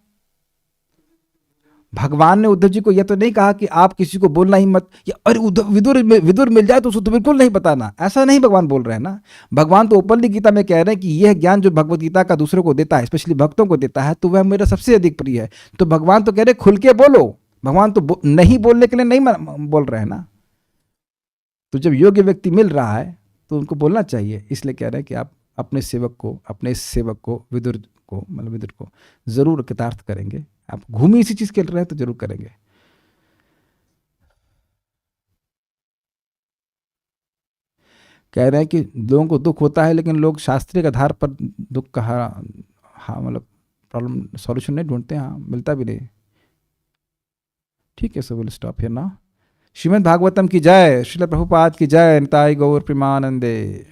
S1: भगवान ने उद्धव जी को यह तो नहीं कहा कि आप किसी को बोलना ही मत, या अरे विदुर मिल जाए तो उसको तो बिल्कुल नहीं बताना, ऐसा नहीं भगवान बोल रहे हैं ना। भगवान तो ओपनली गीता में कह रहे हैं कि यह ज्ञान जो भगवत गीता का दूसरों को देता है, स्पेशली भक्तों को देता है, तो वह मेरा सबसे अधिक प्रिय है। तो भगवान तो कह रहे खुल के बोलो, भगवान तो नहीं बोलने के लिए नहीं बोल रहे हैं ना। तो जब योग्य व्यक्ति मिल रहा है तो उनको बोलना चाहिए, इसलिए कह रहे हैं कि आप अपने सेवक को विदुर को जरूर कृतार्थ करेंगे। आप घूमी इसी चीज के रहे हैं तो जरूर करेंगे। कह रहे हैं कि लोगों को दुख होता है, लेकिन लोग शास्त्रीय आधार पर दुख का मतलब प्रॉब्लम सॉल्यूशन नहीं ढूंढते, हाँ मिलता भी नहीं। ठीक है, so will stop here now. Shrimad Bhagavatam की जय, श्रील प्रभुपाद की जय, निताई गौर प्रेमानंदे।